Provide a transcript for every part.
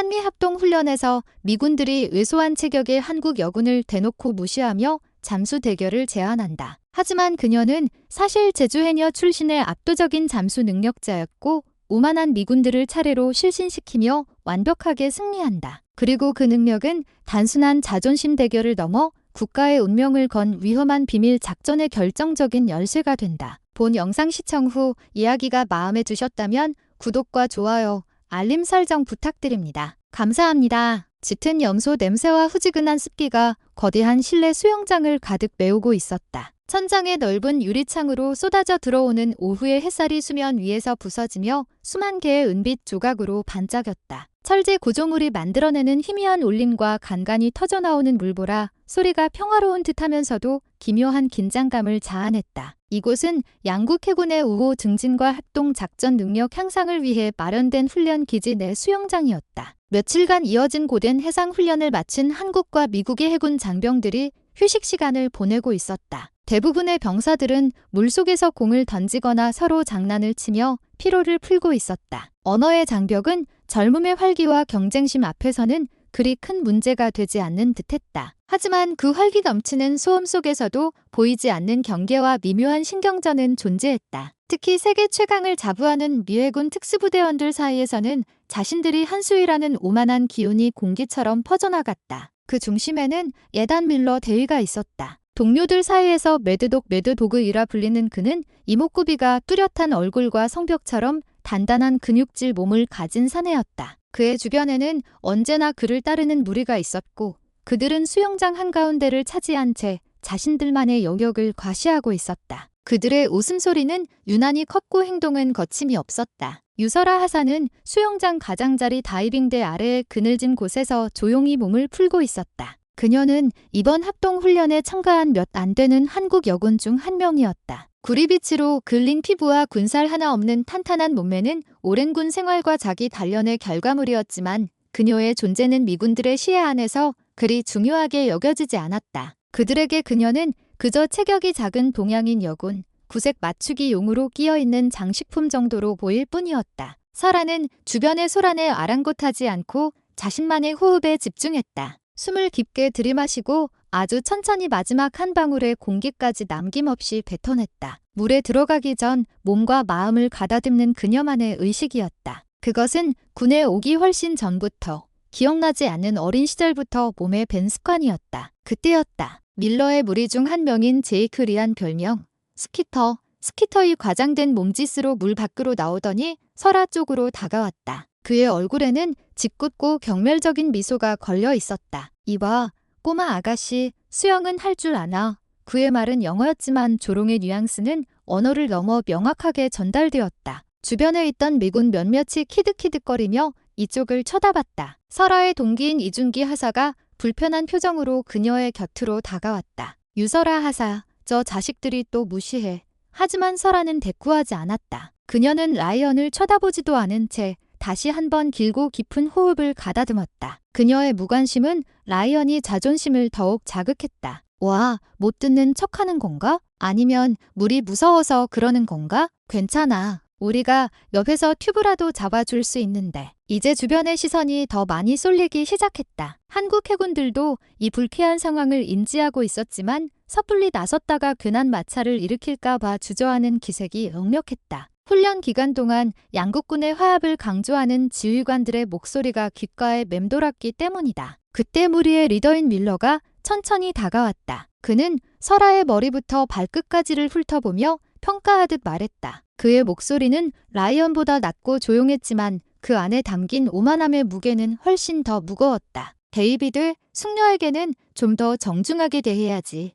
한미합동훈련에서 미군들이 왜소한 체격의 한국 여군을 대놓고 무시하며 잠수 대결을 제안한다. 하지만 그녀는 사실 제주해녀 출신의 압도적인 잠수 능력자였고 오만한 미군들을 차례로 실신시키며 완벽하게 승리한다. 그리고 그 능력은 단순한 자존심 대결을 넘어 국가의 운명을 건 위험한 비밀 작전의 결정적인 열쇠가 된다. 본 영상 시청 후 이야기가 마음에 드셨다면 구독과 좋아요, 알림 설정 부탁드립니다. 감사합니다. 짙은 염소 냄새와 후지근한 습기가 거대한 실내 수영장을 가득 메우고 있었다. 천장에 넓은 유리창으로 쏟아져 들어오는 오후의 햇살이 수면 위에서 부서지며 수만 개의 은빛 조각으로 반짝였다. 철제 구조물이 만들어내는 희미한 울림과 간간히 터져나오는 물보라 소리가 평화로운 듯하면서도 기묘한 긴장감을 자아냈다. 이곳은 양국 해군의 우호 증진과 합동 작전 능력 향상을 위해 마련된 훈련 기지 내 수영장이었다. 며칠간 이어진 고된 해상 훈련을 마친 한국과 미국의 해군 장병들이 휴식 시간을 보내고 있었다. 대부분의 병사들은 물속에서 공을 던지거나 서로 장난을 치며 피로를 풀고 있었다. 언어의 장벽은 젊음의 활기와 경쟁심 앞에서는 그리 큰 문제가 되지 않는 듯했다. 하지만 그 활기 넘치는 소음 속에서도 보이지 않는 경계와 미묘한 신경전은 존재했다. 특히 세계 최강을 자부하는 미 해군 특수부대원들 사이에서는 자신들이 한 수위라는 오만한 기운이 공기처럼 퍼져나갔다. 그 중심에는 예단 밀러 대위가 있었다. 동료들 사이에서 매드독이라 불리는 그는 이목구비가 뚜렷한 얼굴과 성벽처럼 단단한 근육질 몸을 가진 사내였다. 그의 주변에는 언제나 그를 따르는 무리가 있었고 그들은 수영장 한가운데를 차지한 채 자신들만의 영역을 과시하고 있었다. 그들의 웃음소리는 유난히 컸고 행동은 거침이 없었다. 유설아 하사는 수영장 가장자리 다이빙대 아래의 그늘진 곳에서 조용히 몸을 풀고 있었다. 그녀는 이번 합동훈련에 참가한 몇 안 되는 한국 여군 중 한 명이었다. 구리빛으로 글린 피부와 군살 하나 없는 탄탄한 몸매는 오랜 군 생활과 자기 단련의 결과물이었지만 그녀의 존재는 미군들의 시야 안에서 그리 중요하게 여겨지지 않았다. 그들에게 그녀는 그저 체격이 작은 동양인 여군, 구색 맞추기 용으로 끼어있는 장식품 정도로 보일 뿐이었다. 설아는 주변의 소란에 아랑곳하지 않고 자신만의 호흡에 집중했다. 숨을 깊게 들이마시고 아주 천천히 마지막 한 방울의 공기까지 남김없이 뱉어냈다. 물에 들어가기 전 몸과 마음을 가다듬는 그녀만의 의식이었다. 그것은 군에 오기 훨씬 전부터, 기억나지 않는 어린 시절부터 몸에 밴 습관이었다. 그때였다. 밀러의 무리 중 한 명인 제이크 리안 별명 스키터의 과장된 몸짓으로 물 밖으로 나오더니 설아 쪽으로 다가왔다. 그의 얼굴에는 짓궂고 경멸적인 미소가 걸려 있었다. 이봐, 꼬마 아가씨, 수영은 할 줄 아나. 그의 말은 영어였지만 조롱의 뉘앙스는 언어를 넘어 명확하게 전달되었다. 주변에 있던 미군 몇몇이 키득키득거리며 이쪽을 쳐다봤다. 설아의 동기인 이준기 하사가 불편한 표정으로 그녀의 곁으로 다가왔다. 유설아 하사, 저 자식들이 또 무시해. 하지만 설아는 대꾸하지 않았다. 그녀는 라이언을 쳐다보지도 않은 채 다시 한번 길고 깊은 호흡을 가다듬었다. 그녀의 무관심은 라이언이 자존심을 더욱 자극했다. 와, 못 듣는 척하는 건가? 아니면 물이 무서워서 그러는 건가? 괜찮아. 우리가 옆에서 튜브라도 잡아줄 수 있는데. 이제 주변의 시선이 더 많이 쏠리기 시작했다. 한국 해군들도 이 불쾌한 상황을 인지하고 있었지만 섣불리 나섰다가 괜한 마찰을 일으킬까 봐 주저하는 기색이 역력했다. 훈련 기간 동안 양국군의 화합을 강조하는 지휘관들의 목소리가 귓가에 맴돌았기 때문이다. 그때 무리의 리더인 밀러가 천천히 다가왔다. 그는 설아의 머리부터 발끝까지를 훑어보며 평가하듯 말했다. 그의 목소리는 라이언보다 낮고 조용했지만 그 안에 담긴 오만함의 무게는 훨씬 더 무거웠다. 데이비드, 숙녀에게는 좀 더 정중하게 대해야지.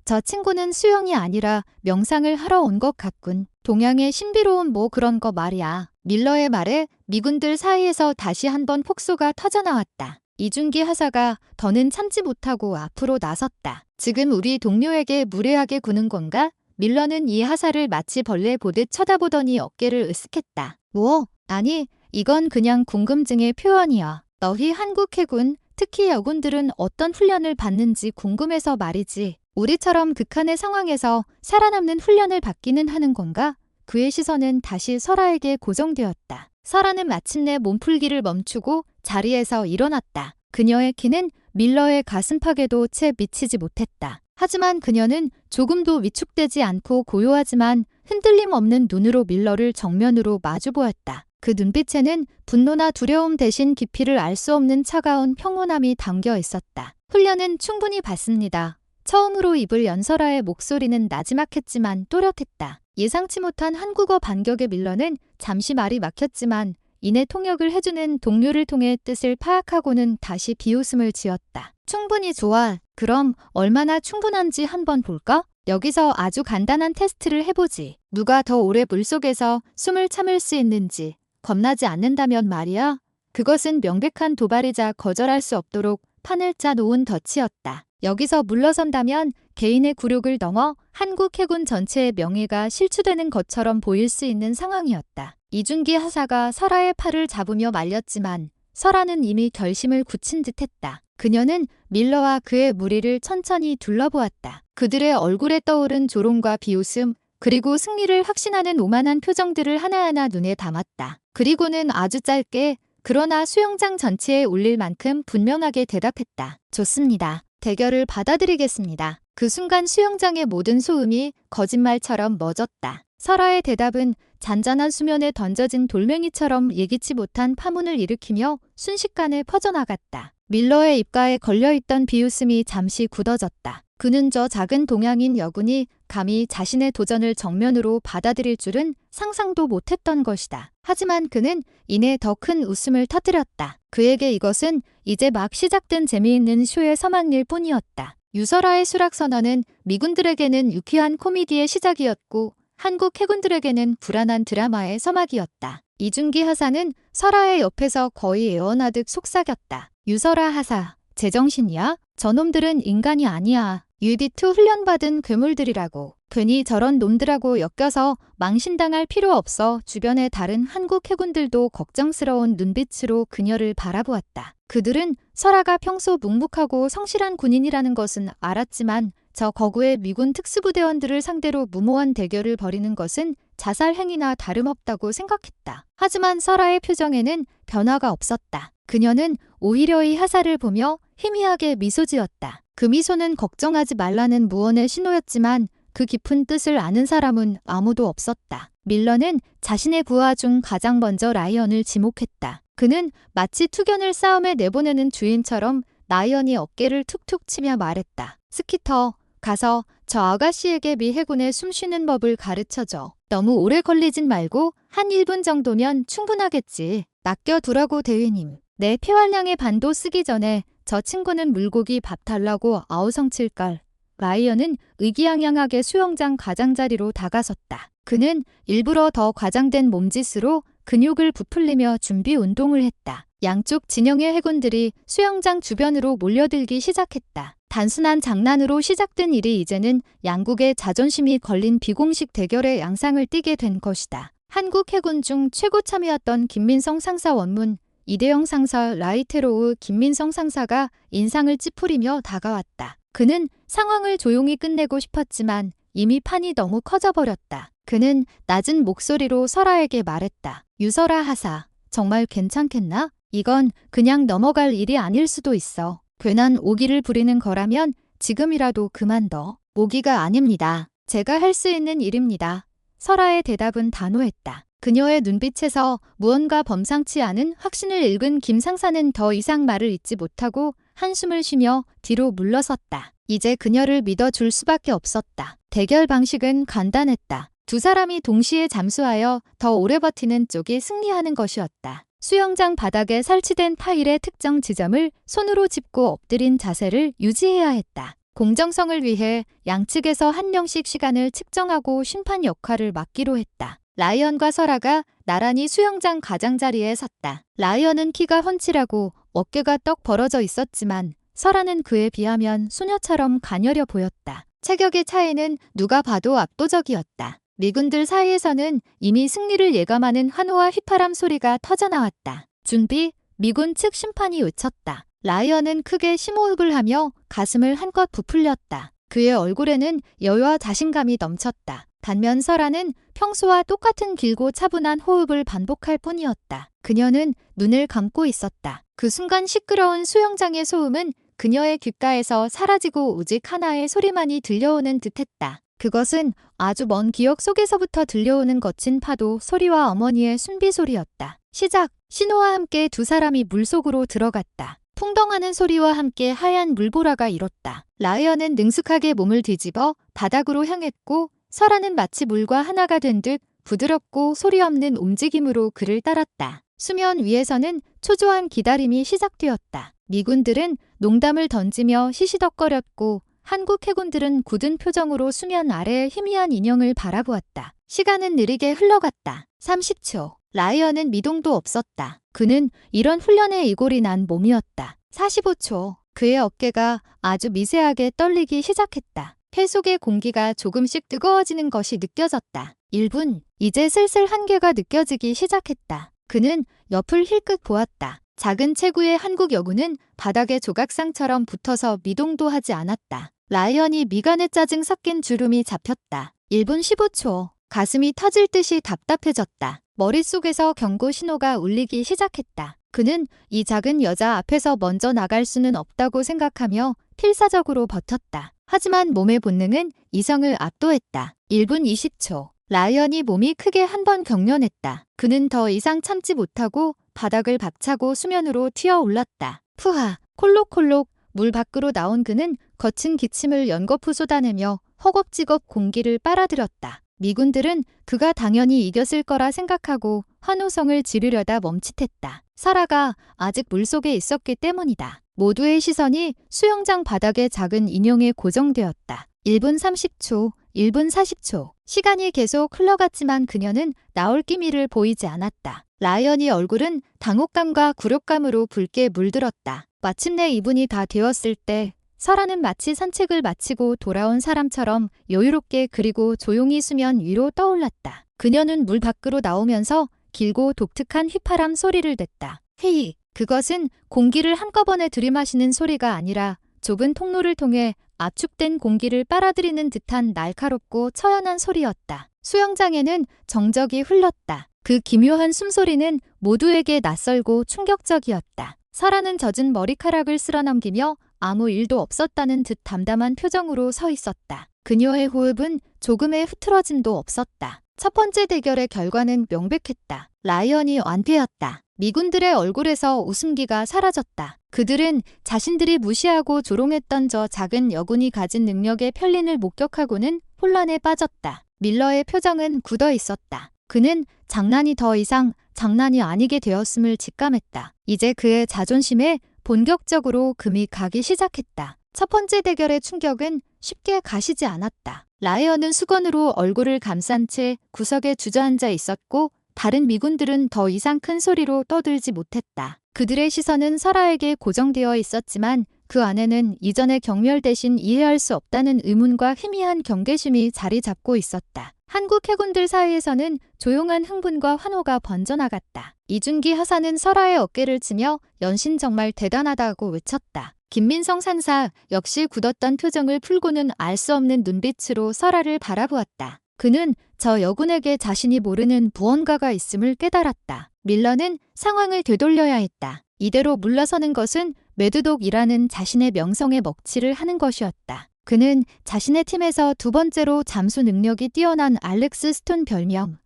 저 친구는 수영이 아니라 명상을 하러 온 것 같군. 동양의 신비로운 뭐 그런 거 말이야. 밀러의 말에 미군들 사이에서 다시 한번 폭소가 터져나왔다. 이준기 하사가 더는 참지 못하고 앞으로 나섰다. 지금 우리 동료에게 무례하게 구는 건가? 밀러는 이 하사를 마치 벌레 보듯 쳐다보더니 어깨를 으쓱했다. 뭐? 아니, 이건 그냥 궁금증의 표현이야. 너희 한국 해군, 특히 여군들은 어떤 훈련을 받는지 궁금해서 말이지. 우리처럼 극한의 상황에서 살아남는 훈련을 받기는 하는 건가? 그의 시선은 다시 설아에게 고정되었다. 설아는 마침내 몸풀기를 멈추고 자리에서 일어났다. 그녀의 키는 밀러의 가슴팍에도 채 미치지 못했다. 하지만 그녀는 조금도 위축되지 않고 고요하지만 흔들림 없는 눈으로 밀러를 정면으로 마주보았다. 그 눈빛에는 분노나 두려움 대신 깊이를 알 수 없는 차가운 평온함이 담겨 있었다. 훈련은 충분히 받습니다. 처음으로 입을 연 설아의 목소리는 나지막했지만 또렷했다. 예상치 못한 한국어 반격의 밀러는 잠시 말이 막혔지만 이내 통역을 해주는 동료를 통해 뜻을 파악하고는 다시 비웃음을 지었다. 충분히 좋아. 그럼 얼마나 충분한지 한번 볼까? 여기서 아주 간단한 테스트를 해보지. 누가 더 오래 물속에서 숨을 참을 수 있는지. 겁나지 않는다면 말이야. 그것은 명백한 도발이자 거절할 수 없도록 판을 짜 놓은 덫이었다. 여기서 물러선다면 개인의 굴욕을 넘어 한국 해군 전체의 명예가 실추되는 것처럼 보일 수 있는 상황이었다. 이준기 하사가 설아의 팔을 잡으며 말렸지만 설아는 이미 결심을 굳힌 듯했다. 그녀는 밀러와 그의 무리를 천천히 둘러보았다. 그들의 얼굴에 떠오른 조롱과 비웃음, 그리고 승리를 확신하는 오만한 표정들을 하나하나 눈에 담았다. 그리고는 아주 짧게 그러나 수영장 전체에 울릴 만큼 분명하게 대답했다. 좋습니다. 대결을 받아들이겠습니다. 그 순간 수영장의 모든 소음이 거짓말처럼 멎었다. 설아의 대답은 잔잔한 수면에 던져진 돌멩이처럼 예기치 못한 파문을 일으키며 순식간에 퍼져나갔다. 밀러의 입가에 걸려있던 비웃음이 잠시 굳어졌다. 그는 저 작은 동양인 여군이 감히 자신의 도전을 정면으로 받아들일 줄은 상상도 못했던 것이다. 하지만 그는 이내 더 큰 웃음을 터뜨렸다. 그에게 이것은 이제 막 시작된 재미있는 쇼의 서막일 뿐이었다. 유설아의 수락선언은 미군들에게는 유쾌한 코미디의 시작이었고 한국 해군들에게는 불안한 드라마의 서막이었다. 이준기 하사는 설아의 옆에서 거의 애원하듯 속삭였다. 유설아 하사, 제정신이야? 저놈들은 인간이 아니야. UD2 훈련받은 괴물들이라고. 괜히 저런 놈들하고 엮여서 망신당할 필요 없어. 주변의 다른 한국 해군들도 걱정스러운 눈빛으로 그녀를 바라보았다. 그들은 설아가 평소 묵묵하고 성실한 군인이라는 것은 알았지만 저 거구의 미군 특수부대원들을 상대로 무모한 대결을 벌이는 것은 자살 행위나 다름없다고 생각했다. 하지만 설아의 표정에는 변화가 없었다. 그녀는 오히려 이 하사를 보며 희미하게 미소 지었다. 그 미소는 걱정하지 말라는 무언의 신호였지만 그 깊은 뜻을 아는 사람은 아무도 없었다. 밀러는 자신의 부하 중 가장 먼저 라이언을 지목했다. 그는 마치 투견을 싸움에 내보내는 주인처럼 라이언이 어깨를 툭툭 치며 말했다. 스키터, 가서 저 아가씨에게 미 해군의 숨쉬는 법을 가르쳐줘. 너무 오래 걸리진 말고 한 1분 정도면 충분하겠지. 맡겨두라고 대위님. 내 폐활량의 반도 쓰기 전에 저 친구는 물고기 밥 달라고 아우성칠걸. 라이언은 의기양양하게 수영장 가장자리로 다가섰다. 그는 일부러 더 과장된 몸짓으로 근육을 부풀리며 준비 운동을 했다. 양쪽 진영의 해군들이 수영장 주변으로 몰려들기 시작했다. 단순한 장난으로 시작된 일이 이제는 양국의 자존심이 걸린 비공식 대결의 양상을 띠게 된 것이다. 한국 해군 중 최고 참이었던 김민성 상사 원문, 이대영 상사 라이테로우 김민성 상사가 인상을 찌푸리며 다가왔다. 그는 상황을 조용히 끝내고 싶었지만 이미 판이 너무 커져버렸다. 그는 낮은 목소리로 설아에게 말했다. 유설아 하사, 정말 괜찮겠나? 이건 그냥 넘어갈 일이 아닐 수도 있어. 괜한 오기를 부리는 거라면 지금이라도 그만둬. 오기가 아닙니다. 제가 할 수 있는 일입니다. 설아의 대답은 단호했다. 그녀의 눈빛에서 무언가 범상치 않은 확신을 읽은 김 상사는 더 이상 말을 잇지 못하고 한숨을 쉬며 뒤로 물러섰다. 이제 그녀를 믿어줄 수밖에 없었다. 대결 방식은 간단했다. 두 사람이 동시에 잠수하여 더 오래 버티는 쪽이 승리하는 것이었다. 수영장 바닥에 설치된 타일의 특정 지점을 손으로 짚고 엎드린 자세를 유지해야 했다. 공정성을 위해 양측에서 한 명씩 시간을 측정하고 심판 역할을 맡기로 했다. 라이언과 설아가 나란히 수영장 가장자리에 섰다. 라이언은 키가 훤칠하고 어깨가 떡 벌어져 있었지만 설아는 그에 비하면 소녀처럼 가녀려 보였다. 체격의 차이는 누가 봐도 압도적이었다. 미군들 사이에서는 이미 승리를 예감하는 환호와 휘파람 소리가 터져나왔다. 준비, 미군 측 심판이 외쳤다. 라이언은 크게 심호흡을 하며 가슴을 한껏 부풀렸다. 그의 얼굴에는 여유와 자신감이 넘쳤다. 반면 설아는 평소와 똑같은 길고 차분한 호흡을 반복할 뿐이었다. 그녀는 눈을 감고 있었다. 그 순간 시끄러운 수영장의 소음은 그녀의 귓가에서 사라지고 오직 하나의 소리만이 들려오는 듯했다. 그것은 아주 먼 기억 속에서부터 들려오는 거친 파도 소리와 어머니의 순비 소리였다. 시작! 신호와 함께 두 사람이 물속으로 들어갔다. 풍덩하는 소리와 함께 하얀 물보라가 일었다. 라이언은 능숙하게 몸을 뒤집어 바닥으로 향했고 설아는 마치 물과 하나가 된 듯 부드럽고 소리 없는 움직임으로 그를 따랐다. 수면 위에서는 초조한 기다림이 시작되었다. 미군들은 농담을 던지며 시시덕거렸고 한국 해군들은 굳은 표정으로 수면 아래의 희미한 인형을 바라보았다. 시간은 느리게 흘러갔다. 30초. 라이언은 미동도 없었다. 그는 이런 훈련에 이골이 난 몸이었다. 45초. 그의 어깨가 아주 미세하게 떨리기 시작했다. 폐 속의 공기가 조금씩 뜨거워지는 것이 느껴졌다. 1분. 이제 슬슬 한계가 느껴지기 시작했다. 그는 옆을 힐끗 보았다. 작은 체구의 한국 여군은 바닥에 조각상처럼 붙어서 미동도 하지 않았다. 라이언이 미간에 짜증 섞인 주름이 잡혔다. 1분 15초. 가슴이 터질 듯이 답답해졌다. 머릿속에서 경고 신호가 울리기 시작했다. 그는 이 작은 여자 앞에서 먼저 나갈 수는 없다고 생각하며 필사적으로 버텼다. 하지만 몸의 본능은 이성을 압도했다. 1분 20초. 라이언이 몸이 크게 한 번 경련했다. 그는 더 이상 참지 못하고 바닥을 박차고 수면으로 튀어올랐다. 푸하, 콜록콜록 물 밖으로 나온 그는 거친 기침을 연거푸 쏟아내며 허겁지겁 공기를 빨아들였다. 미군들은 그가 당연히 이겼을 거라 생각하고 환호성을 지르려다 멈칫했다. 설아가 아직 물속에 있었기 때문이다. 모두의 시선이 수영장 바닥의 작은 인형에 고정되었다. 1분 30초, 1분 40초. 시간이 계속 흘러갔지만 그녀는 나올 기미를 보이지 않았다. 라이언의 얼굴은 당혹감과 굴욕감으로 붉게 물들었다. 마침내 2분이 다 되었을 때 설아는 마치 산책을 마치고 돌아온 사람처럼 여유롭게 그리고 조용히 수면 위로 떠올랐다. 그녀는 물 밖으로 나오면서 길고 독특한 휘파람 소리를 냈다. 헤이! 그것은 공기를 한꺼번에 들이마시는 소리가 아니라 좁은 통로를 통해 압축된 공기를 빨아들이는 듯한 날카롭고 처연한 소리였다. 수영장에는 정적이 흘렀다. 그 기묘한 숨소리는 모두에게 낯설고 충격적이었다. 설아는 젖은 머리카락을 쓸어넘기며 아무 일도 없었다는 듯 담담한 표정으로 서 있었다. 그녀의 호흡은 조금의 흐트러짐도 없었다. 첫 번째 대결의 결과는 명백했다. 라이언이 완패였다. 미군들의 얼굴에서 웃음기가 사라졌다. 그들은 자신들이 무시하고 조롱했던 저 작은 여군이 가진 능력의 편린을 목격하고는 혼란에 빠졌다. 밀러의 표정은 굳어 있었다. 그는 장난이 더 이상 장난이 아니게 되었음을 직감했다. 이제 그의 자존심에 본격적으로 금이 가기 시작했다. 첫 번째 대결의 충격은 쉽게 가시지 않았다. 라이언은 수건으로 얼굴을 감싼 채 구석에 주저앉아 있었고 다른 미군들은 더 이상 큰 소리로 떠들지 못했다. 그들의 시선은 설아에게 고정되어 있었지만 그 안에는 이전의 경멸 대신 이해할 수 없다는 의문과 희미한 경계심이 자리 잡고 있었다. 한국 해군들 사이에서는 조용한 흥분과 환호가 번져나갔다. 이준기 하사는 설아의 어깨를 치며 연신 정말 대단하다고 외쳤다. 김민성 산사 역시 굳었던 표정을 풀고는 알 수 없는 눈빛으로 설아를 바라보았다. 그는 저 여군에게 자신이 모르는 무언가가 있음을 깨달았다. 밀러는 상황을 되돌려야 했다. 이대로 물러서는 것은 매드독이라는 자신의 명성에 먹칠을 하는 것이었다. 그는 자신의 팀에서 두 번째로 잠수 능력이 뛰어난 알렉스 스톤 별명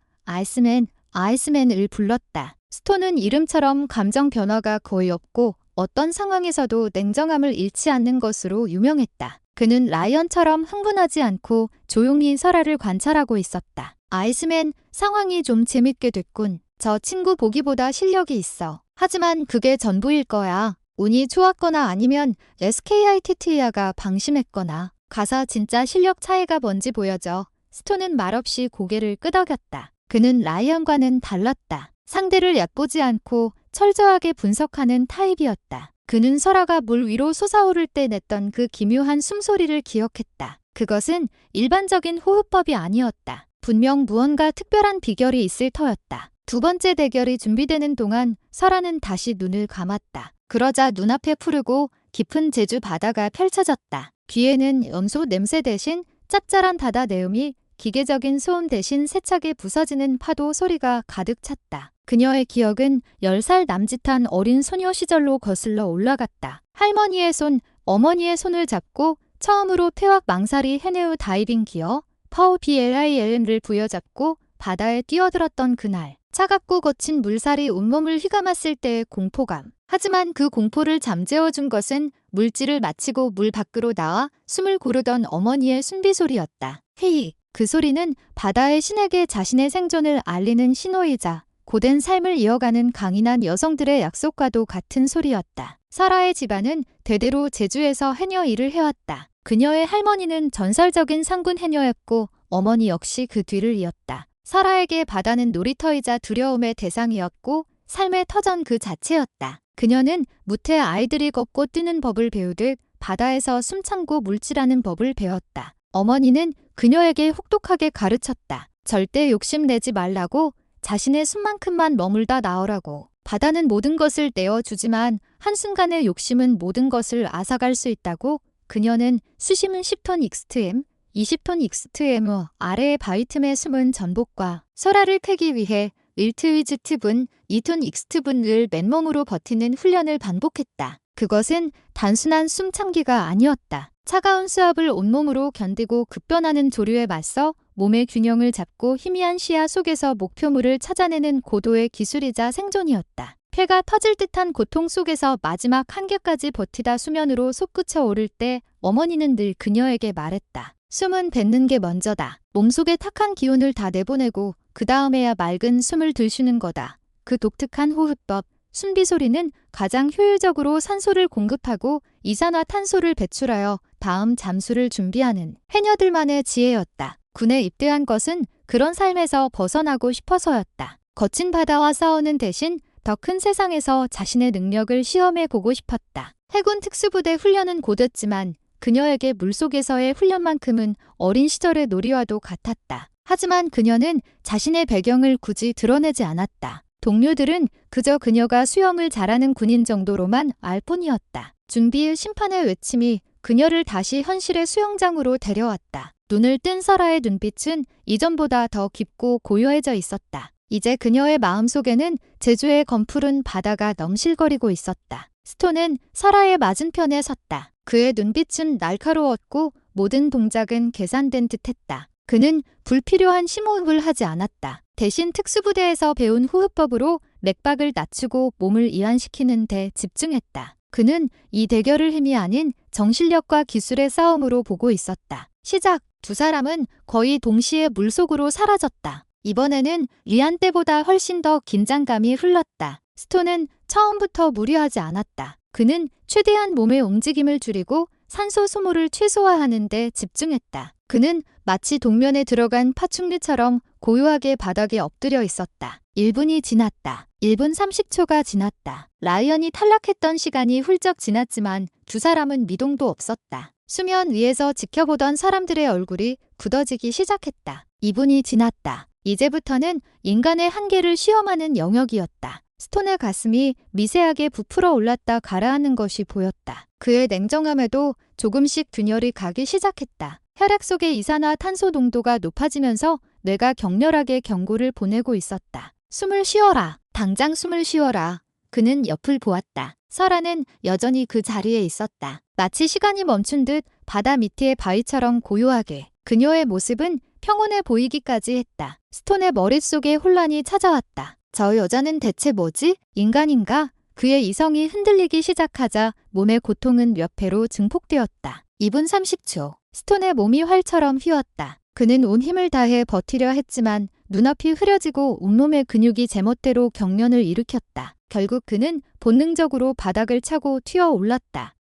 아이스맨을 불렀다. 스톤은 이름처럼 감정 변화가 거의 없고 어떤 상황에서도 냉정함을 잃지 않는 것으로 유명했다. 그는 라이언처럼 흥분하지 않고 조용히 설아를 관찰하고 있었다. 아이스맨, 상황이 좀 재밌게 됐군. 저 친구 보기보다 실력이 있어. 하지만 그게 전부일 거야. 운이 좋았거나 아니면 SKITT야가 방심했거나. 가서 진짜 실력 차이가 뭔지 보여줘. 스톤은 말없이 고개를 끄덕였다. 그는 라이언과는 달랐다. 상대를 얕보지 않고 철저하게 분석하는 타입이었다. 그는 설아가 물 위로 솟아오를 때 냈던 그 기묘한 숨소리를 기억했다. 그것은 일반적인 호흡법이 아니었다. 분명 무언가 특별한 비결이 있을 터였다. 두 번째 대결이 준비되는 동안 설아는 다시 눈을 감았다. 그러자 눈앞에 푸르고 깊은 제주 바다가 펼쳐졌다. 귀에는 염소 냄새 대신 짭짤한 바다 내음이 기계적인 소음 대신 세차게 부서지는 파도 소리가 가득 찼다. 그녀의 기억은 10살 남짓한 어린 소녀 시절로 거슬러 올라갔다. 할머니의 손, 어머니의 손을 잡고 처음으로 태왁 망사리 해내우 다이빙 기어 파우PLILM을 부여잡고 바다에 뛰어들었던 그날. 차갑고 거친 물살이 온몸을 휘감았을 때의 공포감. 하지만 그 공포를 잠재워준 것은 물질을 마치고 물 밖으로 나와 숨을 고르던 어머니의 순비소리였다. 헤이. 그 소리는 바다의 신에게 자신의 생존을 알리는 신호이자 고된 삶을 이어가는 강인한 여성들의 약속과도 같은 소리였다. 사라의 집안은 대대로 제주에서 해녀 일을 해왔다. 그녀의 할머니는 전설적인 상군 해녀였고 어머니 역시 그 뒤를 이었다. 사라에게 바다는 놀이터이자 두려움의 대상이었고 삶의 터전 그 자체였다. 그녀는 무태 아이들이 걷고 뛰는 법을 배우듯 바다에서 숨참고 물질하는 법을 배웠다. 어머니는 그녀에게 혹독하게 가르쳤다. 절대 욕심내지 말라고, 자신의 숨만큼만 머물다 나오라고. 바다는 모든 것을 내어주지만 한순간의 욕심은 모든 것을 앗아갈 수 있다고. 그녀는 수심은 10톤 익스트엠, 20톤 익스트엠 아래의 바위 틈에 숨은 전복과 설화를 캐기 위해 1트위즈트분, 2톤 익스트분을 맨몸으로 버티는 훈련을 반복했다. 그것은 단순한 숨참기가 아니었다. 차가운 수압을 온몸으로 견디고 급변하는 조류에 맞서 몸의 균형을 잡고 희미한 시야 속에서 목표물을 찾아내는 고도의 기술이자 생존이었다. 폐가 터질 듯한 고통 속에서 마지막 한계까지 버티다 수면으로 솟구쳐 오를 때 어머니는 늘 그녀에게 말했다. 숨은 뱉는 게 먼저다. 몸속의 탁한 기운을 다 내보내고 그 다음에야 맑은 숨을 들쉬는 거다. 그 독특한 호흡법, 숨비소리는 가장 효율적으로 산소를 공급하고 이산화탄소를 배출하여 다음 잠수를 준비하는 해녀들만의 지혜였다. 군에 입대한 것은 그런 삶에서 벗어나고 싶어서였다. 거친 바다와 싸우는 대신 더 큰 세상에서 자신의 능력을 시험해 보고 싶었다. 해군 특수부대 훈련은 고됐지만 그녀에게 물속에서의 훈련만큼은 어린 시절의 놀이와도 같았다. 하지만 그녀는 자신의 배경을 굳이 드러내지 않았다. 동료들은 그저 그녀가 수영을 잘하는 군인 정도로만 알 뿐이었다. 준비의 심판의 외침이 그녀를 다시 현실의 수영장으로 데려왔다. 눈을 뜬 설아의 눈빛은 이전보다 더 깊고 고요해져 있었다. 이제 그녀의 마음속에는 제주의 검푸른 바다가 넘실거리고 있었다. 스톤은 설아의 맞은편에 섰다. 그의 눈빛은 날카로웠고 모든 동작은 계산된 듯했다. 그는 불필요한 심호흡을 하지 않았다. 대신 특수부대에서 배운 호흡법으로 맥박을 낮추고 몸을 이완시키는 데 집중했다. 그는 이 대결을 힘이 아닌 정신력과 기술의 싸움으로 보고 있었다. 시작! 두 사람은 거의 동시에 물속으로 사라졌다. 이번에는 리안 때보다 훨씬 더 긴장감이 흘렀다. 스톤은 처음부터 무리하지 않았다. 그는 최대한 몸의 움직임을 줄이고 산소 소모를 최소화하는 데 집중했다. 그는 마치 동면에 들어간 파충류처럼 고요하게 바닥에 엎드려 있었다. 1분이 지났다. 1분 30초가 지났다. 라이언이 탈락했던 시간이 훌쩍 지났지만 두 사람은 미동도 없었다. 수면 위에서 지켜보던 사람들의 얼굴이 굳어지기 시작했다. 2분이 지났다. 이제부터는 인간의 한계를 시험하는 영역이었다. 스톤의 가슴이 미세하게 부풀어 올랐다 가라앉는 것이 보였다. 그의 냉정함에도 조금씩 균열이 가기 시작했다. 혈액 속의 이산화탄소 농도가 높아지면서 뇌가 격렬하게 경고를 보내고 있었다. 숨을 쉬어라. 당장 숨을 쉬어라. 그는 옆을 보았다. 설아는 여전히 그 자리에 있었다. 마치 시간이 멈춘 듯 바다 밑의 바위처럼 고요하게. 그녀의 모습은 평온해 보이기까지 했다. 스톤의 머릿속에 혼란이 찾아왔다. 저 여자는 대체 뭐지? 인간인가? 그의 이성이 흔들리기 시작하자 몸의 고통은 몇 배로 증폭되었다. 2분 30초. 스톤의 몸이 활처럼 휘었다. 그는 온 힘을 다해 버티려 했지만 눈앞이 흐려지고 온몸의 근육이 제멋대로 경련을 일으켰다. 결국 그는 본능적으로 바닥을 차고 튀어 올랐다.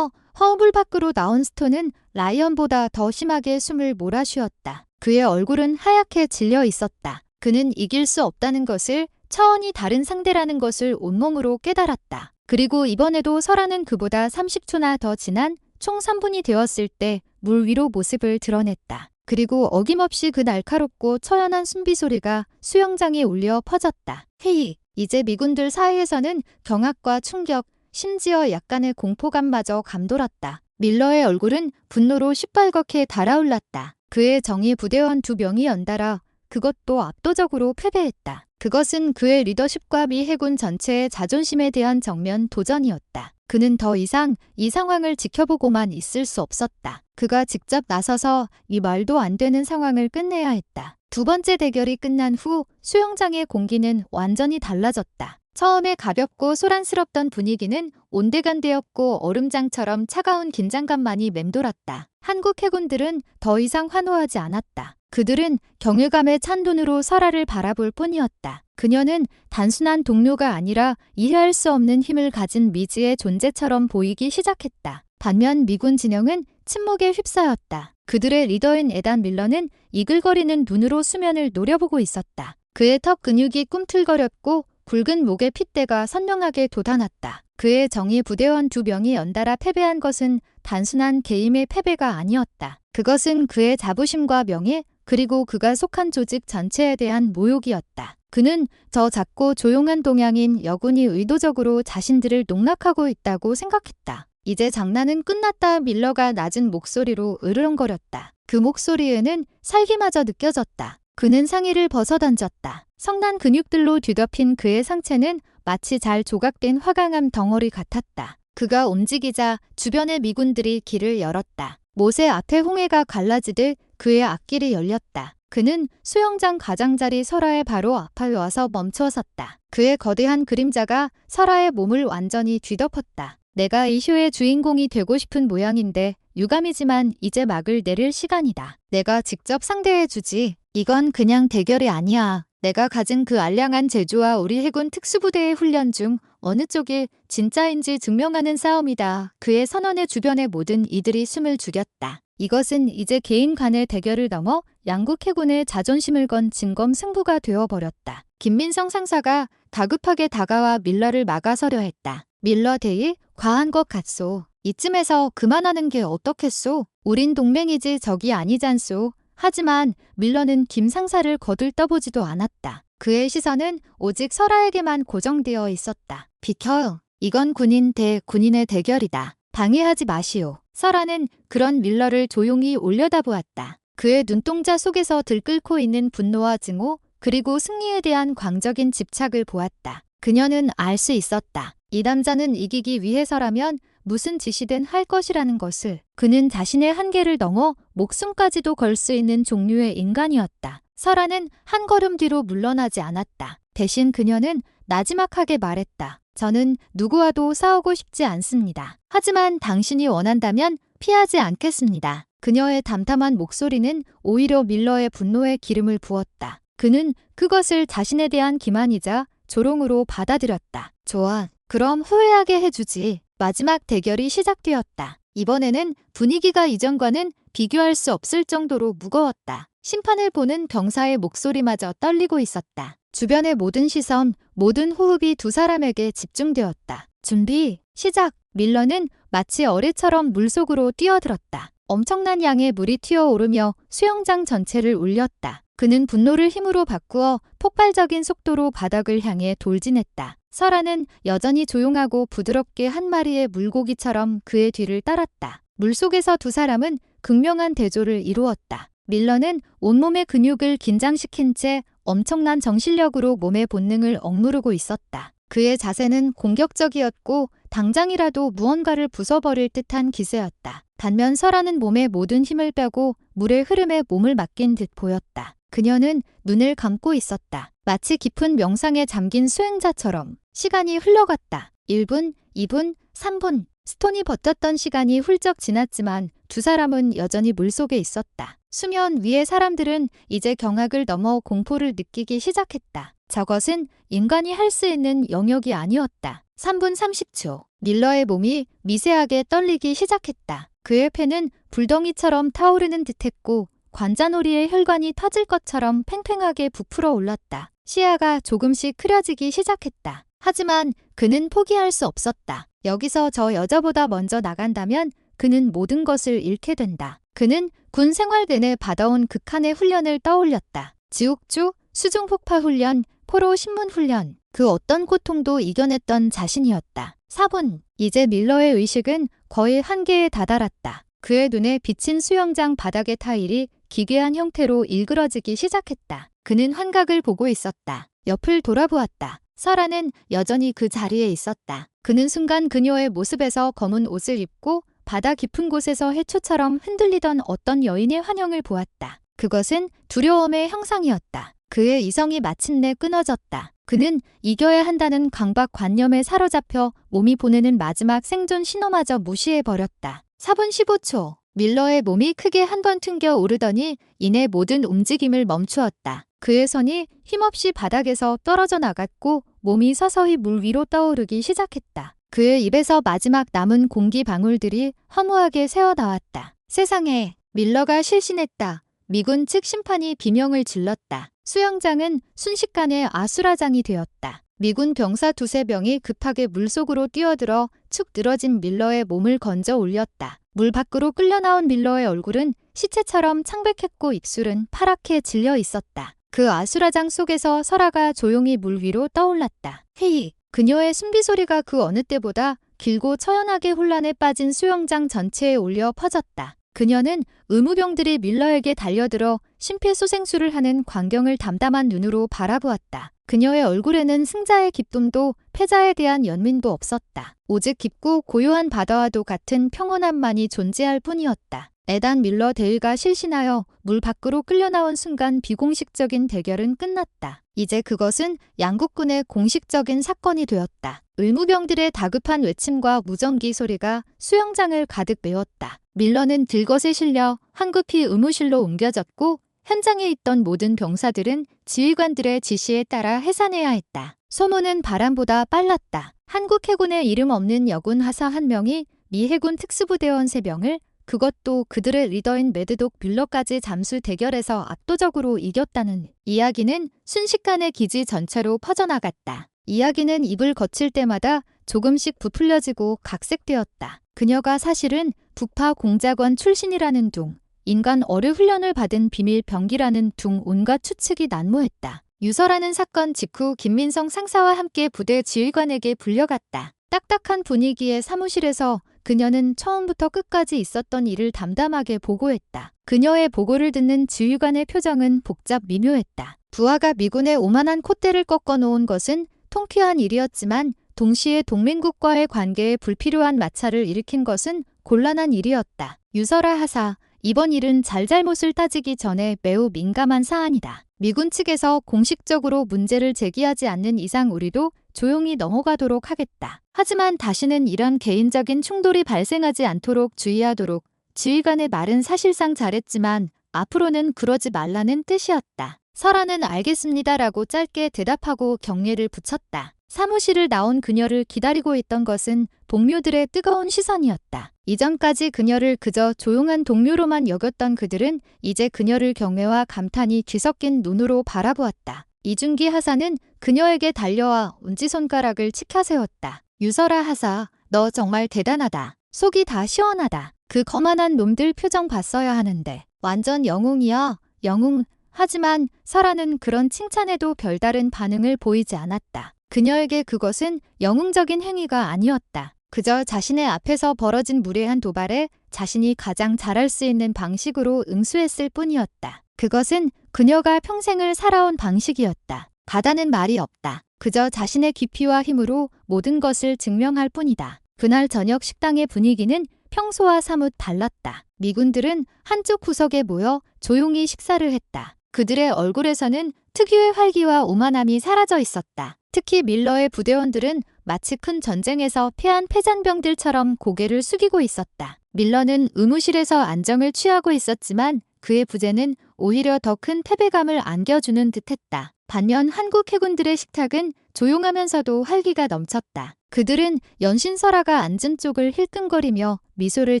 허물 밖으로 나온 스톤은 라이언보다 더 심하게 숨을 몰아쉬었다. 그의 얼굴은 하얗게 질려 있었다. 그는 이길 수 없다는 것을, 차원이 다른 상대라는 것을 온몸으로 깨달았다. 그리고 이번에도 설아는 그보다 30초나 더 지난 총 3분이 되었을 때 물 위로 모습을 드러냈다. 그리고 어김없이 그 날카롭고 처연한 숨비소리가 수영장에 울려 퍼졌다. 헤이! 이제 미군들 사이에서는 경악과 충격, 심지어 약간의 공포감마저 감돌았다. 밀러의 얼굴은 분노로 시뻘겋게 달아올랐다. 그의 정의 부대원 2명이 연달아 그것도 압도적으로 패배했다. 그것은 그의 리더십과 미 해군 전체의 자존심에 대한 정면 도전이었다. 그는 더 이상 이 상황을 지켜보고만 있을 수 없었다. 그가 직접 나서서 이 말도 안 되는 상황을 끝내야 했다. 두 번째 대결이 끝난 후 수영장의 공기는 완전히 달라졌다. 처음에 가볍고 소란스럽던 분위기는 온데간데였고 얼음장처럼 차가운 긴장감만이 맴돌았다. 한국 해군들은 더 이상 환호하지 않았다. 그들은 경외감에 찬 눈으로 설아를 바라볼 뿐이었다. 그녀는 단순한 동료가 아니라 이해할 수 없는 힘을 가진 미지의 존재처럼 보이기 시작했다. 반면 미군 진영은 침묵에 휩싸였다. 그들의 리더인 에단 밀러는 이글거리는 눈으로 수면을 노려보고 있었다. 그의 턱 근육이 꿈틀거렸고 굵은 목의 핏대가 선명하게 돋아났다. 그의 정예 부대원 2명이 연달아 패배한 것은 단순한 게임의 패배가 아니었다. 그것은 그의 자부심과 명예, 그리고 그가 속한 조직 전체에 대한 모욕이었다. 그는 저 작고 조용한 동양인 여군이 의도적으로 자신들을 농락하고 있다고 생각했다. 이제 장난은 끝났다. 밀러가 낮은 목소리로 으르렁거렸다. 그 목소리에는 살기마저 느껴졌다. 그는 상의를 벗어던졌다. 성난 근육들로 뒤덮인 그의 상체는 마치 잘 조각된 화강암 덩어리 같았다. 그가 움직이자 주변의 미군들이 길을 열었다. 못의 앞에 홍해가 갈라지듯 그의 앞길이 열렸다. 그는 수영장 가장자리 설아의 바로 앞에 와서 멈춰섰다. 그의 거대한 그림자가 설아의 몸을 완전히 뒤덮었다. 내가 이 쇼의 주인공이 되고 싶은 모양인데 유감이지만 이제 막을 내릴 시간이다. 내가 직접 상대해주지. 이건 그냥 대결이 아니야. 내가 가진 그 알량한 재주와 우리 해군 특수부대의 훈련 중 어느 쪽이 진짜인지 증명하는 싸움이다. 그의 선언의 주변의 모든 이들이 숨을 죽였다. 이것은 이제 개인 간의 대결을 넘어 양국 해군의 자존심을 건 진검승부가 되어버렸다. 김민성 상사가 다급하게 다가와 밀러를 막아서려 했다. 밀러 대위, 과한 것 같소. 이쯤에서 그만하는 게 어떻겠소? 우린 동맹이지 적이 아니잖소. 하지만 밀러는 김 상사를 거들떠보지도 않았다. 그의 시선은 오직 설아에게만 고정되어 있었다. 비켜. 이건 군인 대 군인의 대결이다. 방해하지 마시오. 설아는 그런 밀러를 조용히 올려다보았다. 그의 눈동자 속에서 들끓고 있는 분노와 증오, 그리고 승리에 대한 광적인 집착을 보았다. 그녀는 알 수 있었다. 이 남자는 이기기 위해서라면 무슨 짓이든 할 것이라는 것을. 그는 자신의 한계를 넘어 목숨까지도 걸 수 있는 종류의 인간이었다. 설아는 한 걸음 뒤로 물러나지 않았다. 대신 그녀는 나지막하게 말했다. 저는 누구와도 싸우고 싶지 않습니다. 하지만 당신이 원한다면 피하지 않겠습니다. 그녀의 담담한 목소리는 오히려 밀러의 분노에 기름을 부었다. 그는 그것을 자신에 대한 기만이자 조롱으로 받아들였다. 좋아. 그럼 후회하게 해주지. 마지막 대결이 시작되었다. 이번에는 분위기가 이전과는 비교할 수 없을 정도로 무거웠다. 심판을 보는 병사의 목소리마저 떨리고 있었다. 주변의 모든 시선, 모든 호흡이 두 사람에게 집중되었다. 준비, 시작! 밀러는 마치 어뢰처럼 물속으로 뛰어들었다. 엄청난 양의 물이 튀어오르며 수영장 전체를 울렸다. 그는 분노를 힘으로 바꾸어 폭발적인 속도로 바닥을 향해 돌진했다. 설아는 여전히 조용하고 부드럽게 한 마리의 물고기처럼 그의 뒤를 따랐다. 물속에서 두 사람은 극명한 대조를 이루었다. 밀러는 온몸의 근육을 긴장시킨 채 엄청난 정신력으로 몸의 본능을 억누르고 있었다. 그의 자세는 공격적이었고 당장이라도 무언가를 부숴버릴 듯한 기세였다. 반면 설아는 몸의 모든 힘을 빼고 물의 흐름에 몸을 맡긴 듯 보였다. 그녀는 눈을 감고 있었다. 마치 깊은 명상에 잠긴 수행자처럼. 시간이 흘러갔다. 1분, 2분, 3분. 스톤이 버텼던 시간이 훌쩍 지났지만 두 사람은 여전히 물속에 있었다. 수면 위의 사람들은 이제 경악을 넘어 공포를 느끼기 시작했다. 저것은 인간이 할 수 있는 영역이 아니었다. 3분 30초. 밀러의 몸이 미세하게 떨리기 시작했다. 그의 폐는 불덩이처럼 타오르는 듯했고 관자놀이의 혈관이 터질 것처럼 팽팽하게 부풀어 올랐다. 시야가 조금씩 흐려지기 시작했다. 하지만 그는 포기할 수 없었다. 여기서 저 여자보다 먼저 나간다면 그는 모든 것을 잃게 된다. 그는 군 생활 내내 받아온 극한의 훈련을 떠올렸다. 지옥주, 수중폭파 훈련, 포로 신문 훈련. 그 어떤 고통도 이겨냈던 자신이었다. 4분. 이제 밀러의 의식은 거의 한계에 다다랐다. 그의 눈에 비친 수영장 바닥의 타일이 기괴한 형태로 일그러지기 시작했다. 그는 환각을 보고 있었다. 옆을 돌아보았다. 설아는 여전히 그 자리에 있었다. 그는 순간 그녀의 모습에서 검은 옷을 입고 바다 깊은 곳에서 해초처럼 흔들리던 어떤 여인의 환영을 보았다. 그것은 두려움의 형상이었다. 그의 이성이 마침내 끊어졌다. 그는 이겨야 한다는 강박관념에 사로잡혀 몸이 보내는 마지막 생존 신호마저 무시해버렸다. 4분 15초. 밀러의 몸이 크게 한 번 튕겨 오르더니 이내 모든 움직임을 멈추었다. 그의 손이 힘없이 바닥에서 떨어져 나갔고 몸이 서서히 물 위로 떠오르기 시작했다. 그의 입에서 마지막 남은 공기 방울들이 허무하게 새어나왔다. 세상에, 밀러가 실신했다. 미군 측 심판이 비명을 질렀다. 수영장은 순식간에 아수라장이 되었다. 미군 병사 두세 명이 급하게 물속으로 뛰어들어 축 늘어진 밀러의 몸을 건져 올렸다. 물 밖으로 끌려나온 밀러의 얼굴은 시체처럼 창백했고 입술은 파랗게 질려 있었다. 그 아수라장 속에서 설아가 조용히 물 위로 떠올랐다. 헤이! 그녀의 숨비소리가 그 어느 때보다 길고 처연하게 혼란에 빠진 수영장 전체에 울려 퍼졌다. 그녀는 의무병들이 밀러에게 달려들어 심폐소생술을 하는 광경을 담담한 눈으로 바라보았다. 그녀의 얼굴에는 승자의 기쁨도 패자에 대한 연민도 없었다. 오직 깊고 고요한 바다와도 같은 평온함만이 존재할 뿐이었다. 에단 밀러 대위가 실신하여 물 밖으로 끌려나온 순간 비공식적인 대결은 끝났다. 이제 그것은 양국군의 공식적인 사건이 되었다. 의무병들의 다급한 외침과 무전기 소리가 수영장을 가득 메웠다. 밀러는 들것에 실려 황급히 의무실로 옮겨졌고 현장에 있던 모든 병사들은 지휘관들의 지시에 따라 해산해야 했다. 소문은 바람보다 빨랐다. 한국 해군의 이름 없는 여군 하사 1명이 미 해군 특수부대원 3명을 그것도 그들의 리더인 매드독 뷸러까지 잠수 대결에서 압도적으로 이겼다는 이야기는 순식간에 기지 전체로 퍼져나갔다. 이야기는 입을 거칠 때마다 조금씩 부풀려지고 각색되었다. 그녀가 사실은 북파 공작원 출신이라는 둥, 인간 어뢰 훈련을 받은 비밀 병기라는 둥 온갖 추측이 난무했다. 유서라는 사건 직후 김민성 상사와 함께 부대 지휘관에게 불려갔다. 딱딱한 분위기의 사무실에서 그녀는 처음부터 끝까지 있었던 일을 담담하게 보고했다. 그녀의 보고를 듣는 지휘관의 표정은 복잡 미묘했다. 부하가 미군의 오만한 콧대를 꺾어놓은 것은 통쾌한 일이었지만 동시에 동맹국과의 관계에 불필요한 마찰을 일으킨 것은 곤란한 일이었다. 유서라 하사, 이번 일은 잘잘못을 따지기 전에 매우 민감한 사안이다. 미군 측에서 공식적으로 문제를 제기하지 않는 이상 우리도 조용히 넘어가도록 하겠다. 하지만 다시는 이런 개인적인 충돌이 발생하지 않도록 주의하도록. 지휘관의 말은 사실상 잘했지만 앞으로는 그러지 말라는 뜻이었다. 설아는 알겠습니다라고 짧게 대답하고 경례를 붙였다. 사무실을 나온 그녀를 기다리고 있던 것은 동료들의 뜨거운 시선이었다. 이전까지 그녀를 그저 조용한 동료로만 여겼던 그들은 이제 그녀를 경외와 감탄이 뒤섞인 눈으로 바라보았다. 이준기 하사는 그녀에게 달려와 엄지손가락을 치켜세웠다. 유설아 하사, 너 정말 대단하다. 속이 다 시원하다. 그 거만한 놈들 표정 봤어야 하는데. 완전 영웅이야, 영웅. 하지만 설아는 그런 칭찬에도 별다른 반응을 보이지 않았다. 그녀에게 그것은 영웅적인 행위가 아니었다. 그저 자신의 앞에서 벌어진 무례한 도발에 자신이 가장 잘할 수 있는 방식으로 응수했을 뿐이었다. 그것은 그녀가 평생을 살아온 방식이었다. 바다는 말이 없다. 그저 자신의 깊이와 힘으로 모든 것을 증명할 뿐이다. 그날 저녁 식당의 분위기는 평소와 사뭇 달랐다. 미군들은 한쪽 구석에 모여 조용히 식사를 했다. 그들의 얼굴에서는 특유의 활기와 오만함이 사라져 있었다. 특히 밀러의 부대원들은 마치 큰 전쟁에서 패한 패잔병들처럼 고개를 숙이고 있었다. 밀러는 의무실에서 안정을 취하고 있었지만 그의 부재는 오히려 더 큰 패배감을 안겨주는 듯했다. 반면 한국 해군들의 식탁은 조용하면서도 활기가 넘쳤다. 그들은 연신설아가 앉은 쪽을 힐끔거리며 미소를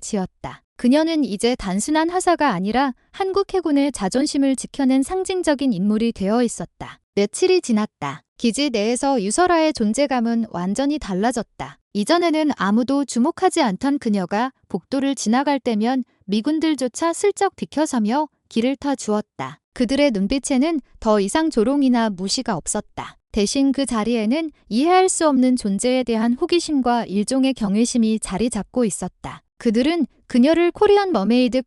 지었다. 그녀는 이제 단순한 하사가 아니라 한국 해군의 자존심을 지켜낸 상징적인 인물이 되어 있었다. 며칠이 지났다. 기지 내에서 유설아의 존재감은 완전히 달라졌다. 이전에는 아무도 주목하지 않던 그녀가 복도를 지나갈 때면 미군들조차 슬쩍 비켜서며 길을 터주었다. 그들의 눈빛에는 더 이상 조롱이나 무시가 없었다. 대신 그 자리에는 이해할 수 없는 존재에 대한 호기심과 일종의 경외심이 자리 잡고 있었다. 그들은 그녀를 코리안 머메이드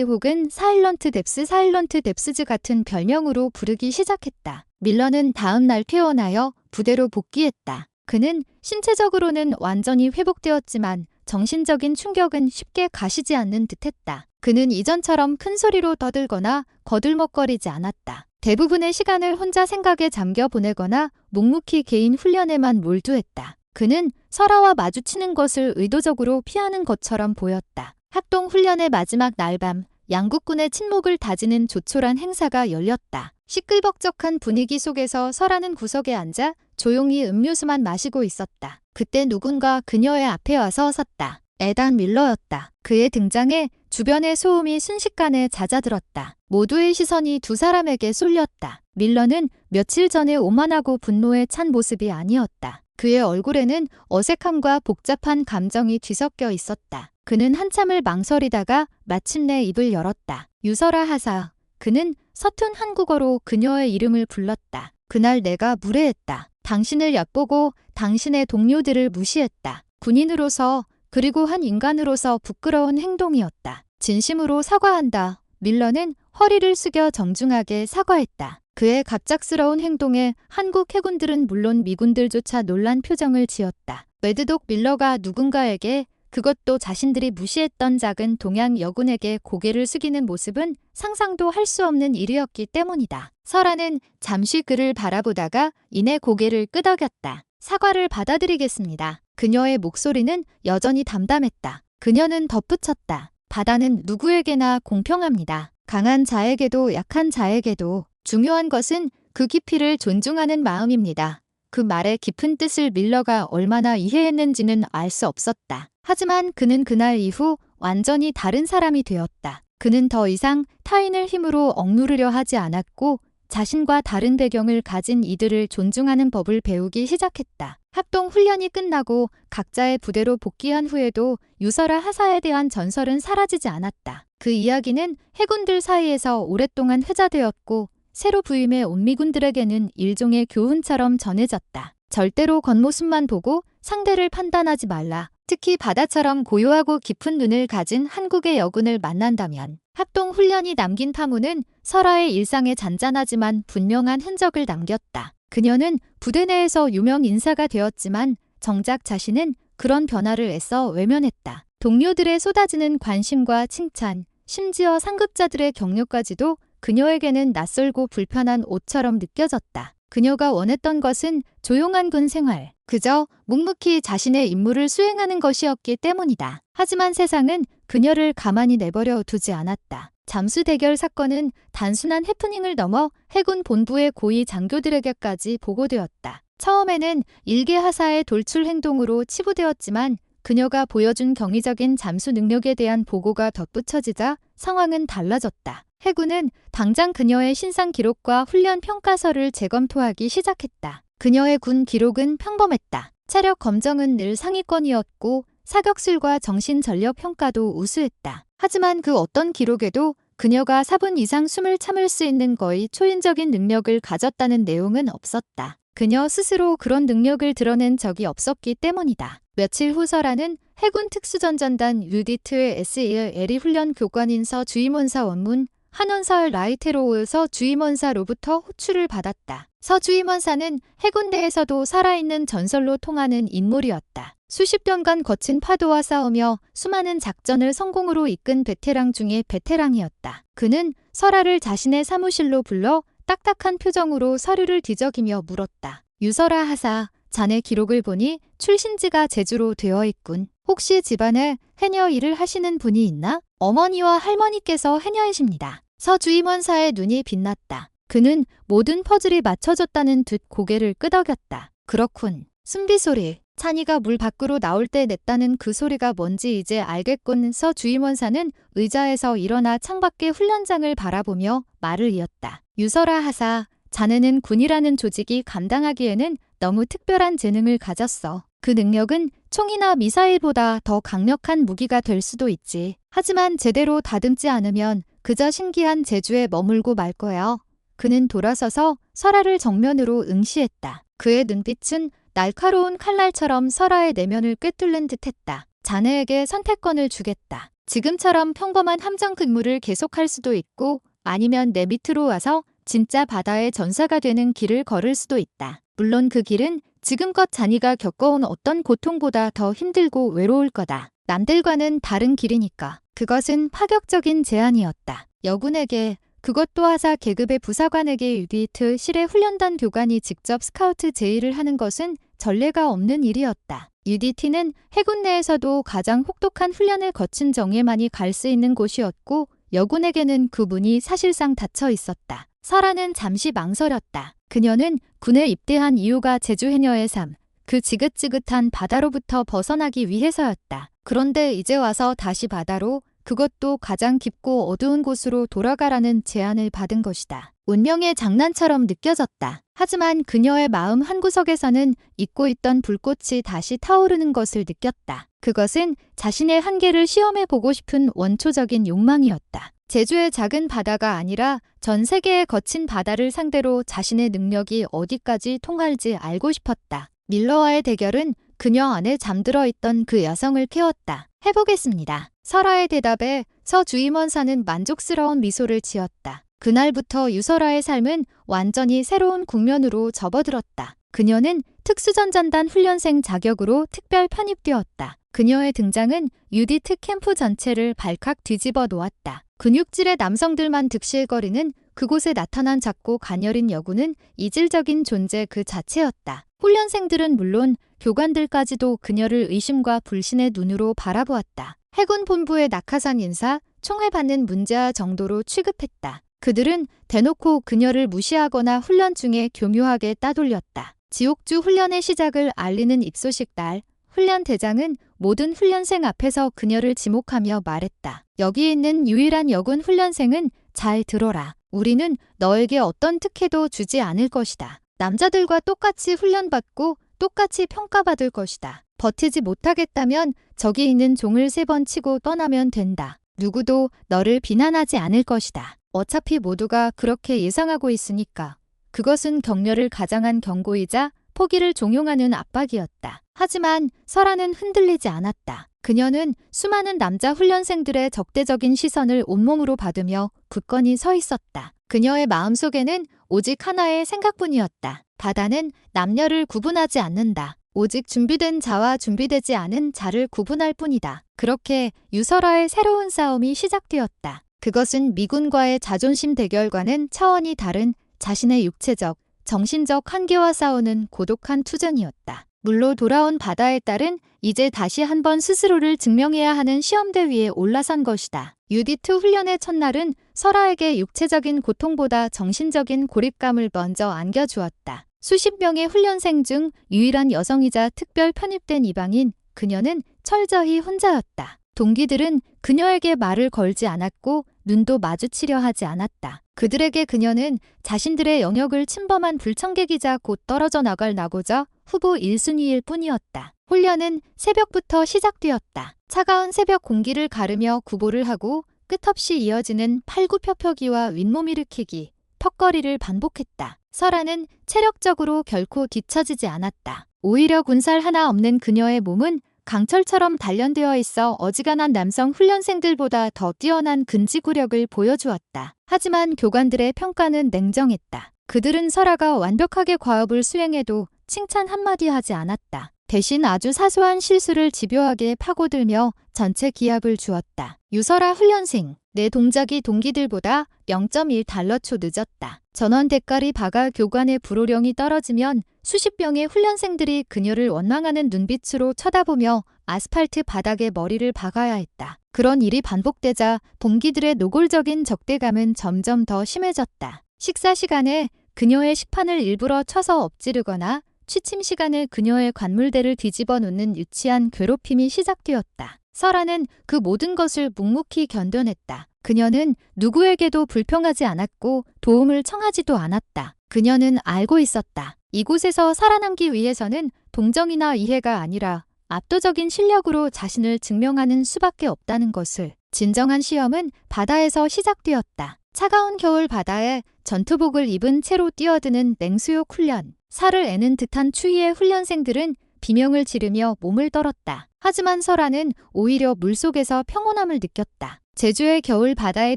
혹은 사일런트 뎁스 같은 별명으로 부르기 시작했다. 밀러는 다음 날 퇴원하여 부대로 복귀했다. 그는 신체적으로는 완전히 회복되었지만 정신적인 충격은 쉽게 가시지 않는 듯했다. 그는 이전처럼 큰 소리로 떠들거나 거들먹거리지 않았다. 대부분의 시간을 혼자 생각에 잠겨 보내거나 묵묵히 개인 훈련에만 몰두했다. 그는 설아와 마주치는 것을 의도적으로 피하는 것처럼 보였다. 합동 훈련의 마지막 날밤, 양국군의 친목을 다지는 조촐한 행사가 열렸다. 시끌벅적한 분위기 속에서 설아는 구석에 앉아 조용히 음료수만 마시고 있었다. 그때 누군가 그녀의 앞에 와서 섰다. 에단 밀러였다. 그의 등장에 주변의 소음이 순식간에 잦아들었다. 모두의 시선이 두 사람에게 쏠렸다. 밀러는 며칠 전에 오만하고 분노에 찬 모습이 아니었다. 그의 얼굴에는 어색함과 복잡한 감정이 뒤섞여 있었다. 그는 한참을 망설이다가 마침내 입을 열었다. 유설아 하사. 그는 서툰 한국어로 그녀의 이름을 불렀다. 그날 내가 무례했다. 당신을 얕보고 당신의 동료들을 무시했다. 군인으로서 그리고 한 인간으로서 부끄러운 행동이었다. 진심으로 사과한다. 밀러는 허리를 숙여 정중하게 사과했다. 그의 갑작스러운 행동에 한국 해군들은 물론 미군들조차 놀란 표정을 지었다. 매드독 밀러가 누군가에게, 그것도 자신들이 무시했던 작은 동양 여군에게 고개를 숙이는 모습은 상상도 할 수 없는 일이었기 때문이다. 설아는 잠시 그를 바라보다가 이내 고개를 끄덕였다. 사과를 받아들이겠습니다. 그녀의 목소리는 여전히 담담했다. 그녀는 덧붙였다. 바다는 누구에게나 공평합니다. 강한 자에게도 약한 자에게도. 중요한 것은 그 깊이를 존중하는 마음입니다. 그 말의 깊은 뜻을 밀러가 얼마나 이해했는지는 알 수 없었다. 하지만 그는 그날 이후 완전히 다른 사람이 되었다. 그는 더 이상 타인을 힘으로 억누르려 하지 않았고 자신과 다른 배경을 가진 이들을 존중하는 법을 배우기 시작했다. 합동 훈련이 끝나고 각자의 부대로 복귀한 후에도 유설아 하사에 대한 전설은 사라지지 않았다. 그 이야기는 해군들 사이에서 오랫동안 회자되었고 새로 부임해 온 미군들에게는 일종의 교훈처럼 전해졌다. 절대로 겉모습만 보고 상대를 판단하지 말라. 특히 바다처럼 고요하고 깊은 눈을 가진 한국의 여군을 만난다면. 합동 훈련이 남긴 파문은 설아의 일상에 잔잔하지만 분명한 흔적을 남겼다. 그녀는 부대 내에서 유명 인사가 되었지만 정작 자신은 그런 변화를 애써 외면했다. 동료들의 쏟아지는 관심과 칭찬, 심지어 상급자들의 격려까지도 그녀에게는 낯설고 불편한 옷처럼 느껴졌다. 그녀가 원했던 것은 조용한 군 생활, 그저 묵묵히 자신의 임무를 수행하는 것이었기 때문이다. 하지만 세상은 그녀를 가만히 내버려 두지 않았다. 잠수 대결 사건은 단순한 해프닝을 넘어 해군 본부의 고위 장교들에게까지 보고되었다. 처음에는 일개 하사의 돌출 행동으로 치부되었지만 그녀가 보여준 경이적인 잠수 능력에 대한 보고가 덧붙여지자 상황은 달라졌다. 해군은 당장 그녀의 신상 기록과 훈련 평가서를 재검토하기 시작했다. 그녀의 군 기록은 평범했다. 체력 검정은 늘 상위권이었고 사격술과 정신 전력 평가도 우수했다. 하지만 그 어떤 기록에도 그녀가 4분 이상 숨을 참을 수 있는 거의 초인적인 능력을 가졌다는 내용은 없었다. 그녀 스스로 그런 능력을 드러낸 적이 없었기 때문이다. 며칠 후 설아는 해군 특수전전단 유디트의 SEL이 훈련 교관인서 주임원사 원문 한원설 라이테로우서 주임원사로부터 호출을 받았다. 서 주임원사는 해군대에서도 살아있는 전설로 통하는 인물이었다. 수십 년간 거친 파도와 싸우며 수많은 작전을 성공으로 이끈 베테랑 중에 베테랑이었다. 그는 설아를 자신의 사무실로 불러 딱딱한 표정으로 서류를 뒤적이며 물었다. 유설아 하사, 자네 기록을 보니 출신지가 제주로 되어 있군. 혹시 집안에 해녀 일을 하시는 분이 있나? 어머니와 할머니께서 해녀이십니다. 서 주임원사의 눈이 빛났다. 그는 모든 퍼즐이 맞춰졌다는 듯 고개를 끄덕였다. 그렇군. 숨비소리. 찬이가 물 밖으로 나올 때 냈다는 그 소리가 뭔지 이제 알겠군. 서 주임원사는 의자에서 일어나 창밖의 훈련장을 바라보며 말을 이었다. 유설아 하사, 자네는 군이라는 조직이 감당하기에는 너무 특별한 재능을 가졌어. 그 능력은 총이나 미사일보다 더 강력한 무기가 될 수도 있지. 하지만 제대로 다듬지 않으면 그저 신기한 재주에 머물고 말 거야. 그는 돌아서서 설아를 정면으로 응시했다. 그의 눈빛은 날카로운 칼날처럼 설아의 내면을 꿰뚫는 듯했다. 자네에게 선택권을 주겠다. 지금처럼 평범한 함정 근무를 계속할 수도 있고 아니면 내 밑으로 와서 진짜 바다의 전사가 되는 길을 걸을 수도 있다. 물론 그 길은 지금껏 자네가 겪어온 어떤 고통보다 더 힘들고 외로울 거다. 남들과는 다른 길이니까. 그것은 파격적인 제안이었다. 여군에게, 그것도 하사 계급의 부사관에게 유디트 실의 훈련단 교관이 직접 스카우트 제의를 하는 것은 전례가 없는 일이었다. UDT는 해군 내에서도 가장 혹독한 훈련을 거친 정예만이 갈 수 있는 곳이었고 여군에게는 그 문이 사실상 닫혀 있었다. 설아는 잠시 망설였다. 그녀는 군에 입대한 이유가 제주해녀의 삶, 그 지긋지긋한 바다로부터 벗어나기 위해서였다. 그런데 이제 와서 다시 바다로, 그것도 가장 깊고 어두운 곳으로 돌아가라는 제안을 받은 것이다. 운명의 장난처럼 느껴졌다. 하지만 그녀의 마음 한구석에서는 잊고 있던 불꽃이 다시 타오르는 것을 느꼈다. 그것은 자신의 한계를 시험해보고 싶은 원초적인 욕망이었다. 제주의 작은 바다가 아니라 전 세계의 거친 바다를 상대로 자신의 능력이 어디까지 통할지 알고 싶었다. 밀러와의 대결은 그녀 안에 잠들어 있던 그 여성을 깨웠다. 해보겠습니다. 설아의 대답에 서 주임원사는 만족스러운 미소를 지었다. 그날부터 유설아의 삶은 완전히 새로운 국면으로 접어들었다. 그녀는 특수전전단 훈련생 자격으로 특별 편입되었다. 그녀의 등장은 유디트 캠프 전체를 발칵 뒤집어 놓았다. 근육질의 남성들만 득실거리는 그곳에 나타난 작고 가녀린 여군은 이질적인 존재 그 자체였다. 훈련생들은 물론 교관들까지도 그녀를 의심과 불신의 눈으로 바라보았다. 해군 본부의 낙하산 인사, 총회 받는 문제아 정도로 취급했다. 그들은 대놓고 그녀를 무시하거나 훈련 중에 교묘하게 따돌렸다. 지옥주 훈련의 시작을 알리는 입소식 날, 훈련 대장은 모든 훈련생 앞에서 그녀를 지목하며 말했다. 여기 있는 유일한 여군 훈련생은 잘 들어라. 우리는 너에게 어떤 특혜도 주지 않을 것이다. 남자들과 똑같이 훈련받고 똑같이 평가받을 것이다. 버티지 못하겠다면 저기 있는 종을 3번 치고 떠나면 된다. 누구도 너를 비난하지 않을 것이다. 어차피 모두가 그렇게 예상하고 있으니까. 그것은 격려를 가장한 경고이자 포기를 종용하는 압박이었다. 하지만 설아는 흔들리지 않았다. 그녀는 수많은 남자 훈련생들의 적대적인 시선을 온몸으로 받으며 굳건히 서 있었다. 그녀의 마음속에는 오직 하나의 생각뿐이었다. 바다는 남녀를 구분하지 않는다. 오직 준비된 자와 준비되지 않은 자를 구분할 뿐이다. 그렇게 유설아의 새로운 싸움이 시작되었다. 그것은 미군과의 자존심 대결과는 차원이 다른 자신의 육체적, 정신적 한계와 싸우는 고독한 투쟁이었다. 물로 돌아온 바다의 딸은 이제 다시 한번 스스로를 증명해야 하는 시험대 위에 올라선 것이다. 유디트 훈련의 첫날은 설아에게 육체적인 고통보다 정신적인 고립감을 먼저 안겨주었다. 수십 명의 훈련생 중 유일한 여성이자 특별 편입된 이방인, 그녀는 철저히 혼자였다. 동기들은 그녀에게 말을 걸지 않았고 눈도 마주치려 하지 않았다. 그들에게 그녀는 자신들의 영역을 침범한 불청객이자 곧 떨어져 나갈 낙오자 후보 1순위일 뿐이었다. 훈련은 새벽부터 시작되었다. 차가운 새벽 공기를 가르며 구보를 하고 끝없이 이어지는 팔굽혀펴기와 윗몸 일으키기, 턱걸이를 반복했다. 설아는 체력적으로 결코 뒤처지지 않았다. 오히려 군살 하나 없는 그녀의 몸은 강철처럼 단련되어 있어 어지간한 남성 훈련생들보다 더 뛰어난 근지구력을 보여주었다. 하지만 교관들의 평가는 냉정했다. 그들은 설아가 완벽하게 과업을 수행해도 칭찬 한마디 하지 않았다. 대신 아주 사소한 실수를 집요하게 파고들며 전체 기합을 주었다. 유설아 훈련생, 내 동작이 동기들보다 0.1달러초 늦었다. 전원 대가리 박아 교관의 불호령이 떨어지면 수십 명의 훈련생들이 그녀를 원망하는 눈빛으로 쳐다보며 아스팔트 바닥에 머리를 박아야 했다. 그런 일이 반복되자 동기들의 노골적인 적대감은 점점 더 심해졌다. 식사 시간에 그녀의 식판을 일부러 쳐서 엎지르거나 취침 시간에 그녀의 관물대를 뒤집어 놓는 유치한 괴롭힘이 시작되었다. 설아는 그 모든 것을 묵묵히 견뎌냈다. 그녀는 누구에게도 불평하지 않았고 도움을 청하지도 않았다. 그녀는 알고 있었다. 이곳에서 살아남기 위해서는 동정이나 이해가 아니라 압도적인 실력으로 자신을 증명하는 수밖에 없다는 것을. 진정한 시험은 바다에서 시작되었다. 차가운 겨울 바다에 전투복을 입은 채로 뛰어드는 냉수욕 훈련. 살을 애는 듯한 추위의 훈련생들은 비명을 지르며 몸을 떨었다. 하지만 설아는 오히려 물속에서 평온함을 느꼈다. 제주의 겨울 바다에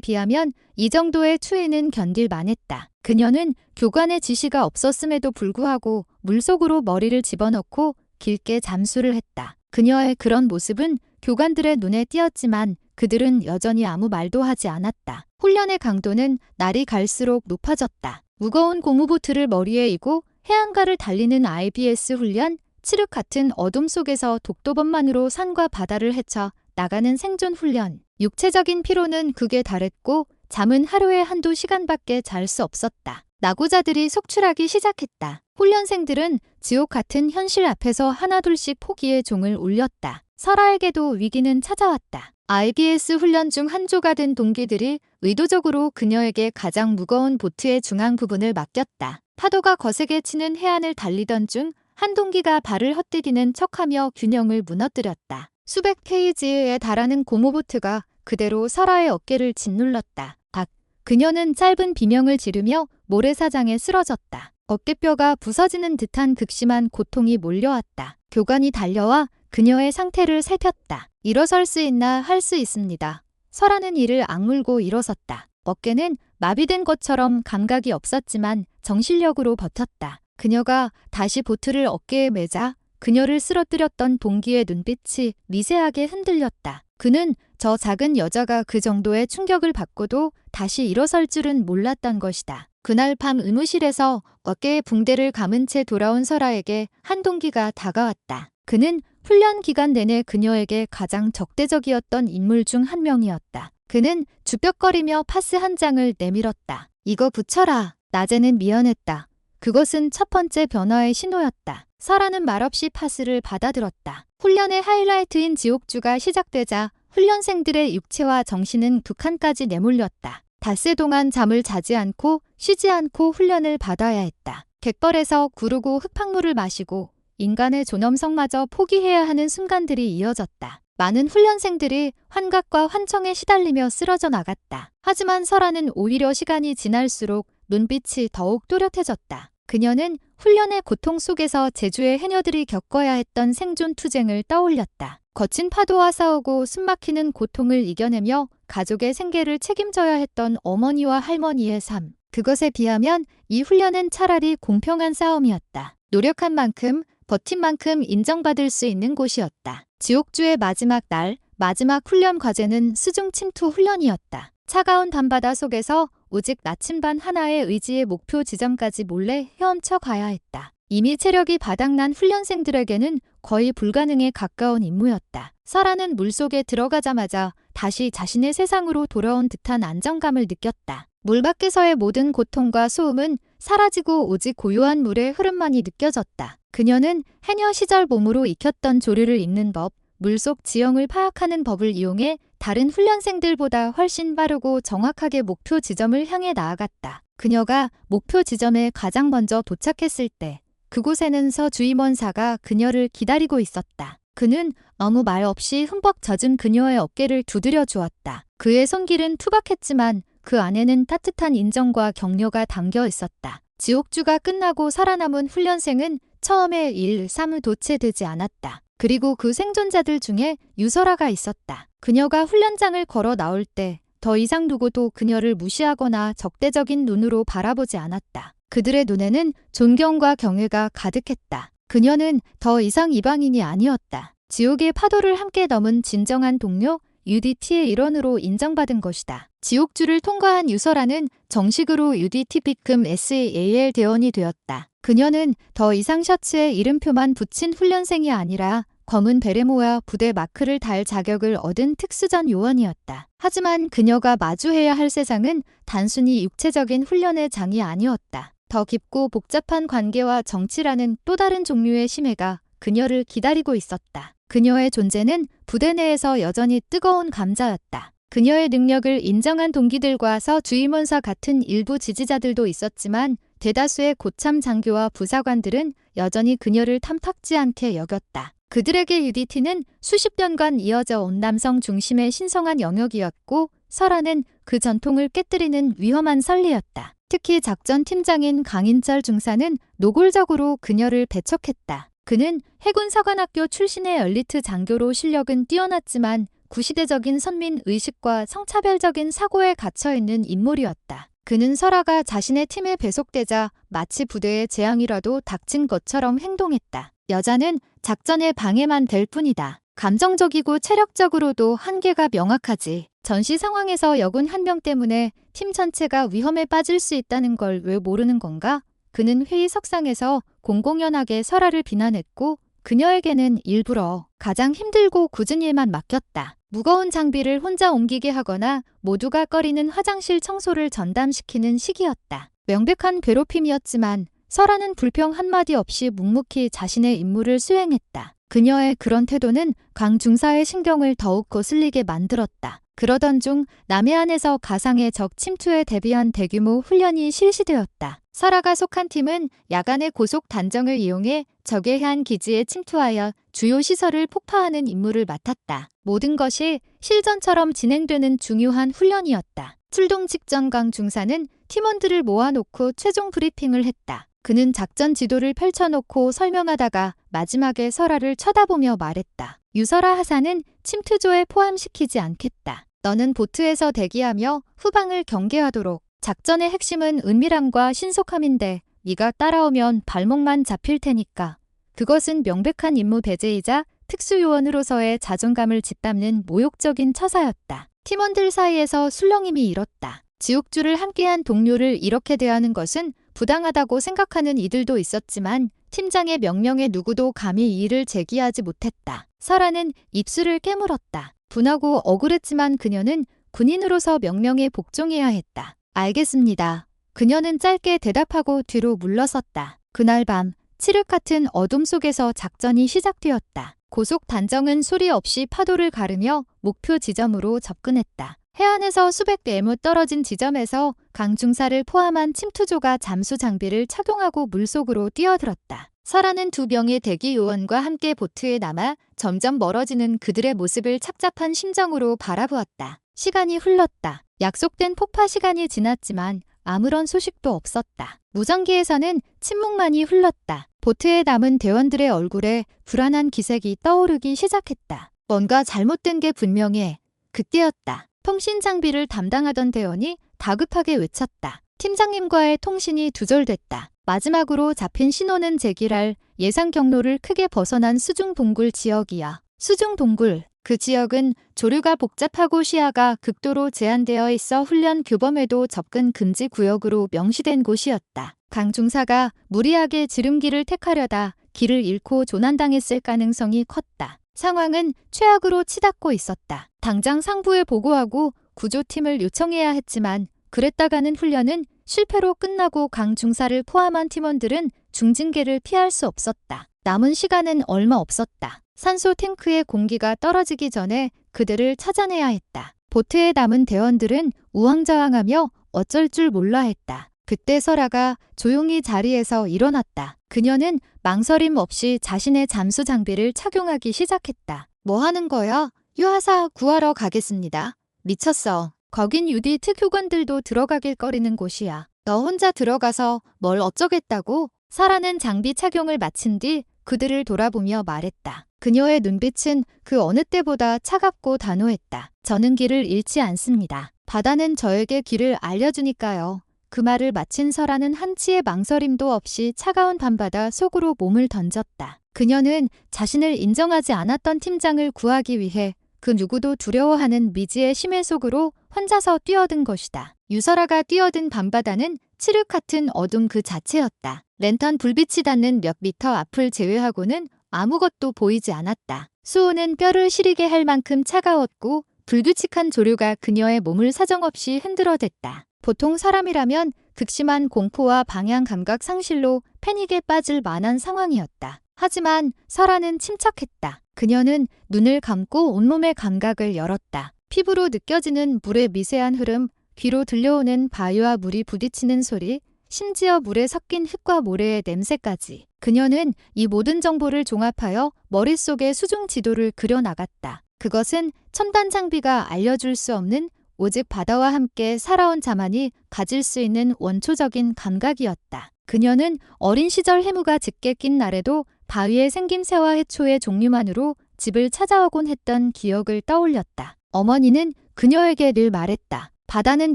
비하면 이 정도의 추위는 견딜 만했다. 그녀는 교관의 지시가 없었음에도 불구하고 물속으로 머리를 집어넣고 깊게 잠수를 했다. 그녀의 그런 모습은 교관들의 눈에 띄었지만 그들은 여전히 아무 말도 하지 않았다. 훈련의 강도는 날이 갈수록 높아졌다. 무거운 고무보트를 머리에 이고 해안가를 달리는 IBS 훈련, 칠흑 같은 어둠 속에서 독도범만으로 산과 바다를 헤쳐 나가는 생존 훈련. 육체적인 피로는 극에 달했고 잠은 하루에 한두 시간밖에 잘 수 없었다. 낙오자들이 속출하기 시작했다. 훈련생들은 지옥 같은 현실 앞에서 하나둘씩 포기의 종을 울렸다. 설아에게도 위기는 찾아왔다. IBS 훈련 중 한 조가 된 동기들이 의도적으로 그녀에게 가장 무거운 보트의 중앙 부분을 맡겼다. 파도가 거세게 치는 해안을 달리던 중 한 동기가 발을 헛디디는 척하며 균형을 무너뜨렸다. 수백 페이지에 달하는 고무보트가 그대로 설아의 어깨를 짓눌렀다. 박. 그녀는 짧은 비명을 지르며 모래사장에 쓰러졌다. 어깨뼈가 부서지는 듯한 극심한 고통이 몰려왔다. 교관이 달려와 그녀의 상태를 살폈다. 일어설 수 있나 할 수 있습니다. 설아는 이를 악물고 일어섰다. 어깨는 마비된 것처럼 감각이 없었지만 정신력으로 버텼다. 그녀가 다시 보트를 어깨에 매자 그녀를 쓰러뜨렸던 동기의 눈빛이 미세하게 흔들렸다. 그는 저 작은 여자가 그 정도의 충격을 받고도 다시 일어설 줄은 몰랐던 것이다. 그날 밤 의무실에서 어깨에 붕대를 감은 채 돌아온 설아에게 한 동기가 다가왔다. 그는 훈련 기간 내내 그녀에게 가장 적대적이었던 인물 중 한 명이었다. 그는 주뼛거리며 파스 한 장을 내밀었다. 이거 붙여라. 낮에는 미안했다. 그것은 첫 번째 변화의 신호였다. 설아는 말없이 파스를 받아들었다. 훈련의 하이라이트인 지옥주가 시작되자 훈련생들의 육체와 정신은 극한까지 내몰렸다. 닷새 동안 잠을 자지 않고 쉬지 않고 훈련을 받아야 했다. 갯벌에서 구르고 흙탕물을 마시고 인간의 존엄성마저 포기해야 하는 순간들이 이어졌다. 많은 훈련생들이 환각과 환청에 시달리며 쓰러져 나갔다. 하지만 설아는 오히려 시간이 지날수록 눈빛이 더욱 또렷해졌다. 그녀는 훈련의 고통 속에서 제주의 해녀들이 겪어야 했던 생존 투쟁을 떠올렸다. 거친 파도와 싸우고 숨막히는 고통을 이겨내며 가족의 생계를 책임져야 했던 어머니와 할머니의 삶. 그것에 비하면 이 훈련은 차라리 공평한 싸움이었다. 노력한 만큼, 버틴 만큼 인정받을 수 있는 곳이었다. 지옥주의 마지막 날, 마지막 훈련 과제는 수중 침투 훈련이었다. 차가운 밤바다 속에서 오직 나침반 하나의 의지의 목표 지점까지 몰래 헤엄쳐 가야 했다. 이미 체력이 바닥난 훈련생들에게는 거의 불가능에 가까운 임무였다. 설아는 물속에 들어가자마자 다시 자신의 세상으로 돌아온 듯한 안정감을 느꼈다. 물 밖에서의 모든 고통과 소음은 사라지고 오직 고요한 물의 흐름만이 느껴졌다. 그녀는 해녀 시절 몸으로 익혔던 조류를 읽는 법, 물속 지형을 파악하는 법을 이용해 다른 훈련생들보다 훨씬 빠르고 정확하게 목표 지점을 향해 나아갔다. 그녀가 목표 지점에 가장 먼저 도착했을 때 그곳에는 서 주임원사가 그녀를 기다리고 있었다. 그는 아무 말 없이 흠뻑 젖은 그녀의 어깨를 두드려 주었다. 그의 손길은 투박했지만 그 안에는 따뜻한 인정과 격려가 담겨 있었다. 지옥주가 끝나고 살아남은 훈련생은 처음에 1, 3을 도체되지 않았다. 그리고 그 생존자들 중에 유설아가 있었다. 그녀가 훈련장을 걸어 나올 때 더 이상 누구도 그녀를 무시하거나 적대적인 눈으로 바라보지 않았다. 그들의 눈에는 존경과 경외가 가득했다. 그녀는 더 이상 이방인이 아니었다. 지옥의 파도를 함께 넘은 진정한 동료, UDT의 일원으로 인정받은 것이다. 지옥주를 통과한 유설아는 정식으로 UDT B급 SAL 대원이 되었다. 그녀는 더 이상 셔츠에 이름표만 붙인 훈련생이 아니라 검은 베레모와 부대 마크를 달 자격을 얻은 특수전 요원이었다. 하지만 그녀가 마주해야 할 세상은 단순히 육체적인 훈련의 장이 아니었다. 더 깊고 복잡한 관계와 정치라는 또 다른 종류의 심해가 그녀를 기다리고 있었다. 그녀의 존재는 부대 내에서 여전히 뜨거운 감자였다. 그녀의 능력을 인정한 동기들과 서 주임원사 같은 일부 지지자들도 있었지만 대다수의 고참 장교와 부사관들은 여전히 그녀를 탐탁지 않게 여겼다. 그들에게 UDT는 수십 년간 이어져 온 남성 중심의 신성한 영역이었고 설아는 그 전통을 깨뜨리는 위험한 선리였다. 특히 작전 팀장인 강인철 중사는 노골적으로 그녀를 배척했다. 그는 해군 사관학교 출신의 엘리트 장교로 실력은 뛰어났지만 구시대적인 선민 의식과 성차별적인 사고에 갇혀있는 인물이었다. 그는 설아가 자신의 팀에 배속되자 마치 부대의 재앙이라도 닥친 것처럼 행동했다. 여자는 작전에 방해만 될 뿐이다. 감정적이고 체력적으로도 한계가 명확하지. 전시 상황에서 여군 한 명 때문에 팀 전체가 위험에 빠질 수 있다는 걸 왜 모르는 건가? 그는 회의석상에서 공공연하게 설아를 비난했고 그녀에게는 일부러 가장 힘들고 굳은 일만 맡겼다. 무거운 장비를 혼자 옮기게 하거나 모두가 꺼리는 화장실 청소를 전담시키는 시기였다. 명백한 괴롭힘이었지만 설아는 불평 한마디 없이 묵묵히 자신의 임무를 수행했다. 그녀의 그런 태도는 강 중사의 신경을 더욱 거슬리게 만들었다. 그러던 중 남해안에서 가상의 적 침투에 대비한 대규모 훈련이 실시되었다. 설아가 속한 팀은 야간의 고속 단정을 이용해 적의 해안 기지에 침투하여 주요 시설을 폭파하는 임무를 맡았다. 모든 것이 실전처럼 진행되는 중요한 훈련이었다. 출동 직전 강 중사는 팀원들을 모아놓고 최종 브리핑을 했다. 그는 작전 지도를 펼쳐놓고 설명하다가 마지막에 설아를 쳐다보며 말했다. 유설아 하사는 침투조에 포함시키지 않겠다. 너는 보트에서 대기하며 후방을 경계하도록. 작전의 핵심은 은밀함과 신속함인데 네가 따라오면 발목만 잡힐 테니까. 그것은 명백한 임무 배제이자 특수요원으로서의 자존감을 짓밟는 모욕적인 처사였다. 팀원들 사이에서 술렁임이 일었다. 지옥주를 함께한 동료를 이렇게 대하는 것은 부당하다고 생각하는 이들도 있었지만 팀장의 명령에 누구도 감히 이의를 제기하지 못했다. 설아는 입술을 깨물었다. 분하고 억울했지만 그녀는 군인으로서 명령에 복종해야 했다. 알겠습니다. 그녀는 짧게 대답하고 뒤로 물러섰다. 그날 밤 칠흑 같은 어둠 속에서 작전이 시작되었다. 고속 단정은 소리 없이 파도를 가르며 목표 지점으로 접근했다. 해안에서 수백 배무 떨어진 지점에서 강중사를 포함한 침투조가 잠수 장비를 착용하고 물속으로 뛰어들었다. 설아는 두 명의 대기 요원과 함께 보트에 남아 점점 멀어지는 그들의 모습을 착잡한 심정으로 바라보았다. 시간이 흘렀다. 약속된 폭파 시간이 지났지만 아무런 소식도 없었다. 무전기에서는 침묵만이 흘렀다. 보트에 남은 대원들의 얼굴에 불안한 기색이 떠오르기 시작했다. 뭔가 잘못된 게 분명해. 그때였다. 통신 장비를 담당하던 대원이 다급하게 외쳤다. 팀장님과의 통신이 두절됐다. 마지막으로 잡힌 신호는 제기랄 예상 경로를 크게 벗어난 수중동굴 지역이야. 수중동굴. 그 지역은 조류가 복잡하고 시야가 극도로 제한되어 있어 훈련 규범에도 접근 금지 구역으로 명시된 곳이었다. 강 중사가 무리하게 지름길을 택하려다 길을 잃고 조난당했을 가능성이 컸다. 상황은 최악으로 치닫고 있었다. 당장 상부에 보고하고 구조팀을 요청해야 했지만 그랬다가는 훈련은 실패로 끝나고 강 중사를 포함한 팀원들은 중징계를 피할 수 없었다. 남은 시간은 얼마 없었다. 산소 탱크의 공기가 떨어지기 전에 그들을 찾아내야 했다. 보트에 남은 대원들은 우왕좌왕하며 어쩔 줄 몰라 했다. 그때 설아가 조용히 자리에서 일어났다. 그녀는 망설임 없이 자신의 잠수 장비를 착용하기 시작했다. 뭐 하는 거야? 유하사 구하러 가겠습니다. 미쳤어. 거긴 유디 특휴관들도 들어가길 꺼리는 곳이야. 너 혼자 들어가서 뭘 어쩌겠다고? 설아는 장비 착용을 마친 뒤 그들을 돌아보며 말했다. 그녀의 눈빛은 그 어느 때보다 차갑고 단호했다. 저는 길을 잃지 않습니다. 바다는 저에게 길을 알려주니까요. 그 말을 마친 설아는 한치의 망설임도 없이 차가운 밤바다 속으로 몸을 던졌다. 그녀는 자신을 인정하지 않았던 팀장을 구하기 위해 그 누구도 두려워하는 미지의 심해 속으로 혼자서 뛰어든 것이다. 유설아가 뛰어든 밤바다는 칠흑 같은 어둠 그 자체였다. 랜턴 불빛이 닿는 몇 미터 앞을 제외하고는 아무것도 보이지 않았다. 수온은 뼈를 시리게 할 만큼 차가웠고 불규칙한 조류가 그녀의 몸을 사정없이 흔들어댔다. 보통 사람이라면 극심한 공포와 방향 감각 상실로 패닉에 빠질 만한 상황이었다. 하지만 설아는 침착했다. 그녀는 눈을 감고 온몸의 감각을 열었다. 피부로 느껴지는 물의 미세한 흐름, 귀로 들려오는 바위와 물이 부딪히는 소리, 심지어 물에 섞인 흙과 모래의 냄새까지. 그녀는 이 모든 정보를 종합하여 머릿속에 수중 지도를 그려나갔다. 그것은 첨단 장비가 알려줄 수 없는 오직 바다와 함께 살아온 자만이 가질 수 있는 원초적인 감각이었다. 그녀는 어린 시절 해무가 짙게 낀 날에도 바위에 생긴 새와 해초의 종류만으로 집을 찾아오곤 했던 기억을 떠올렸다. 어머니는 그녀에게 늘 말했다. 바다는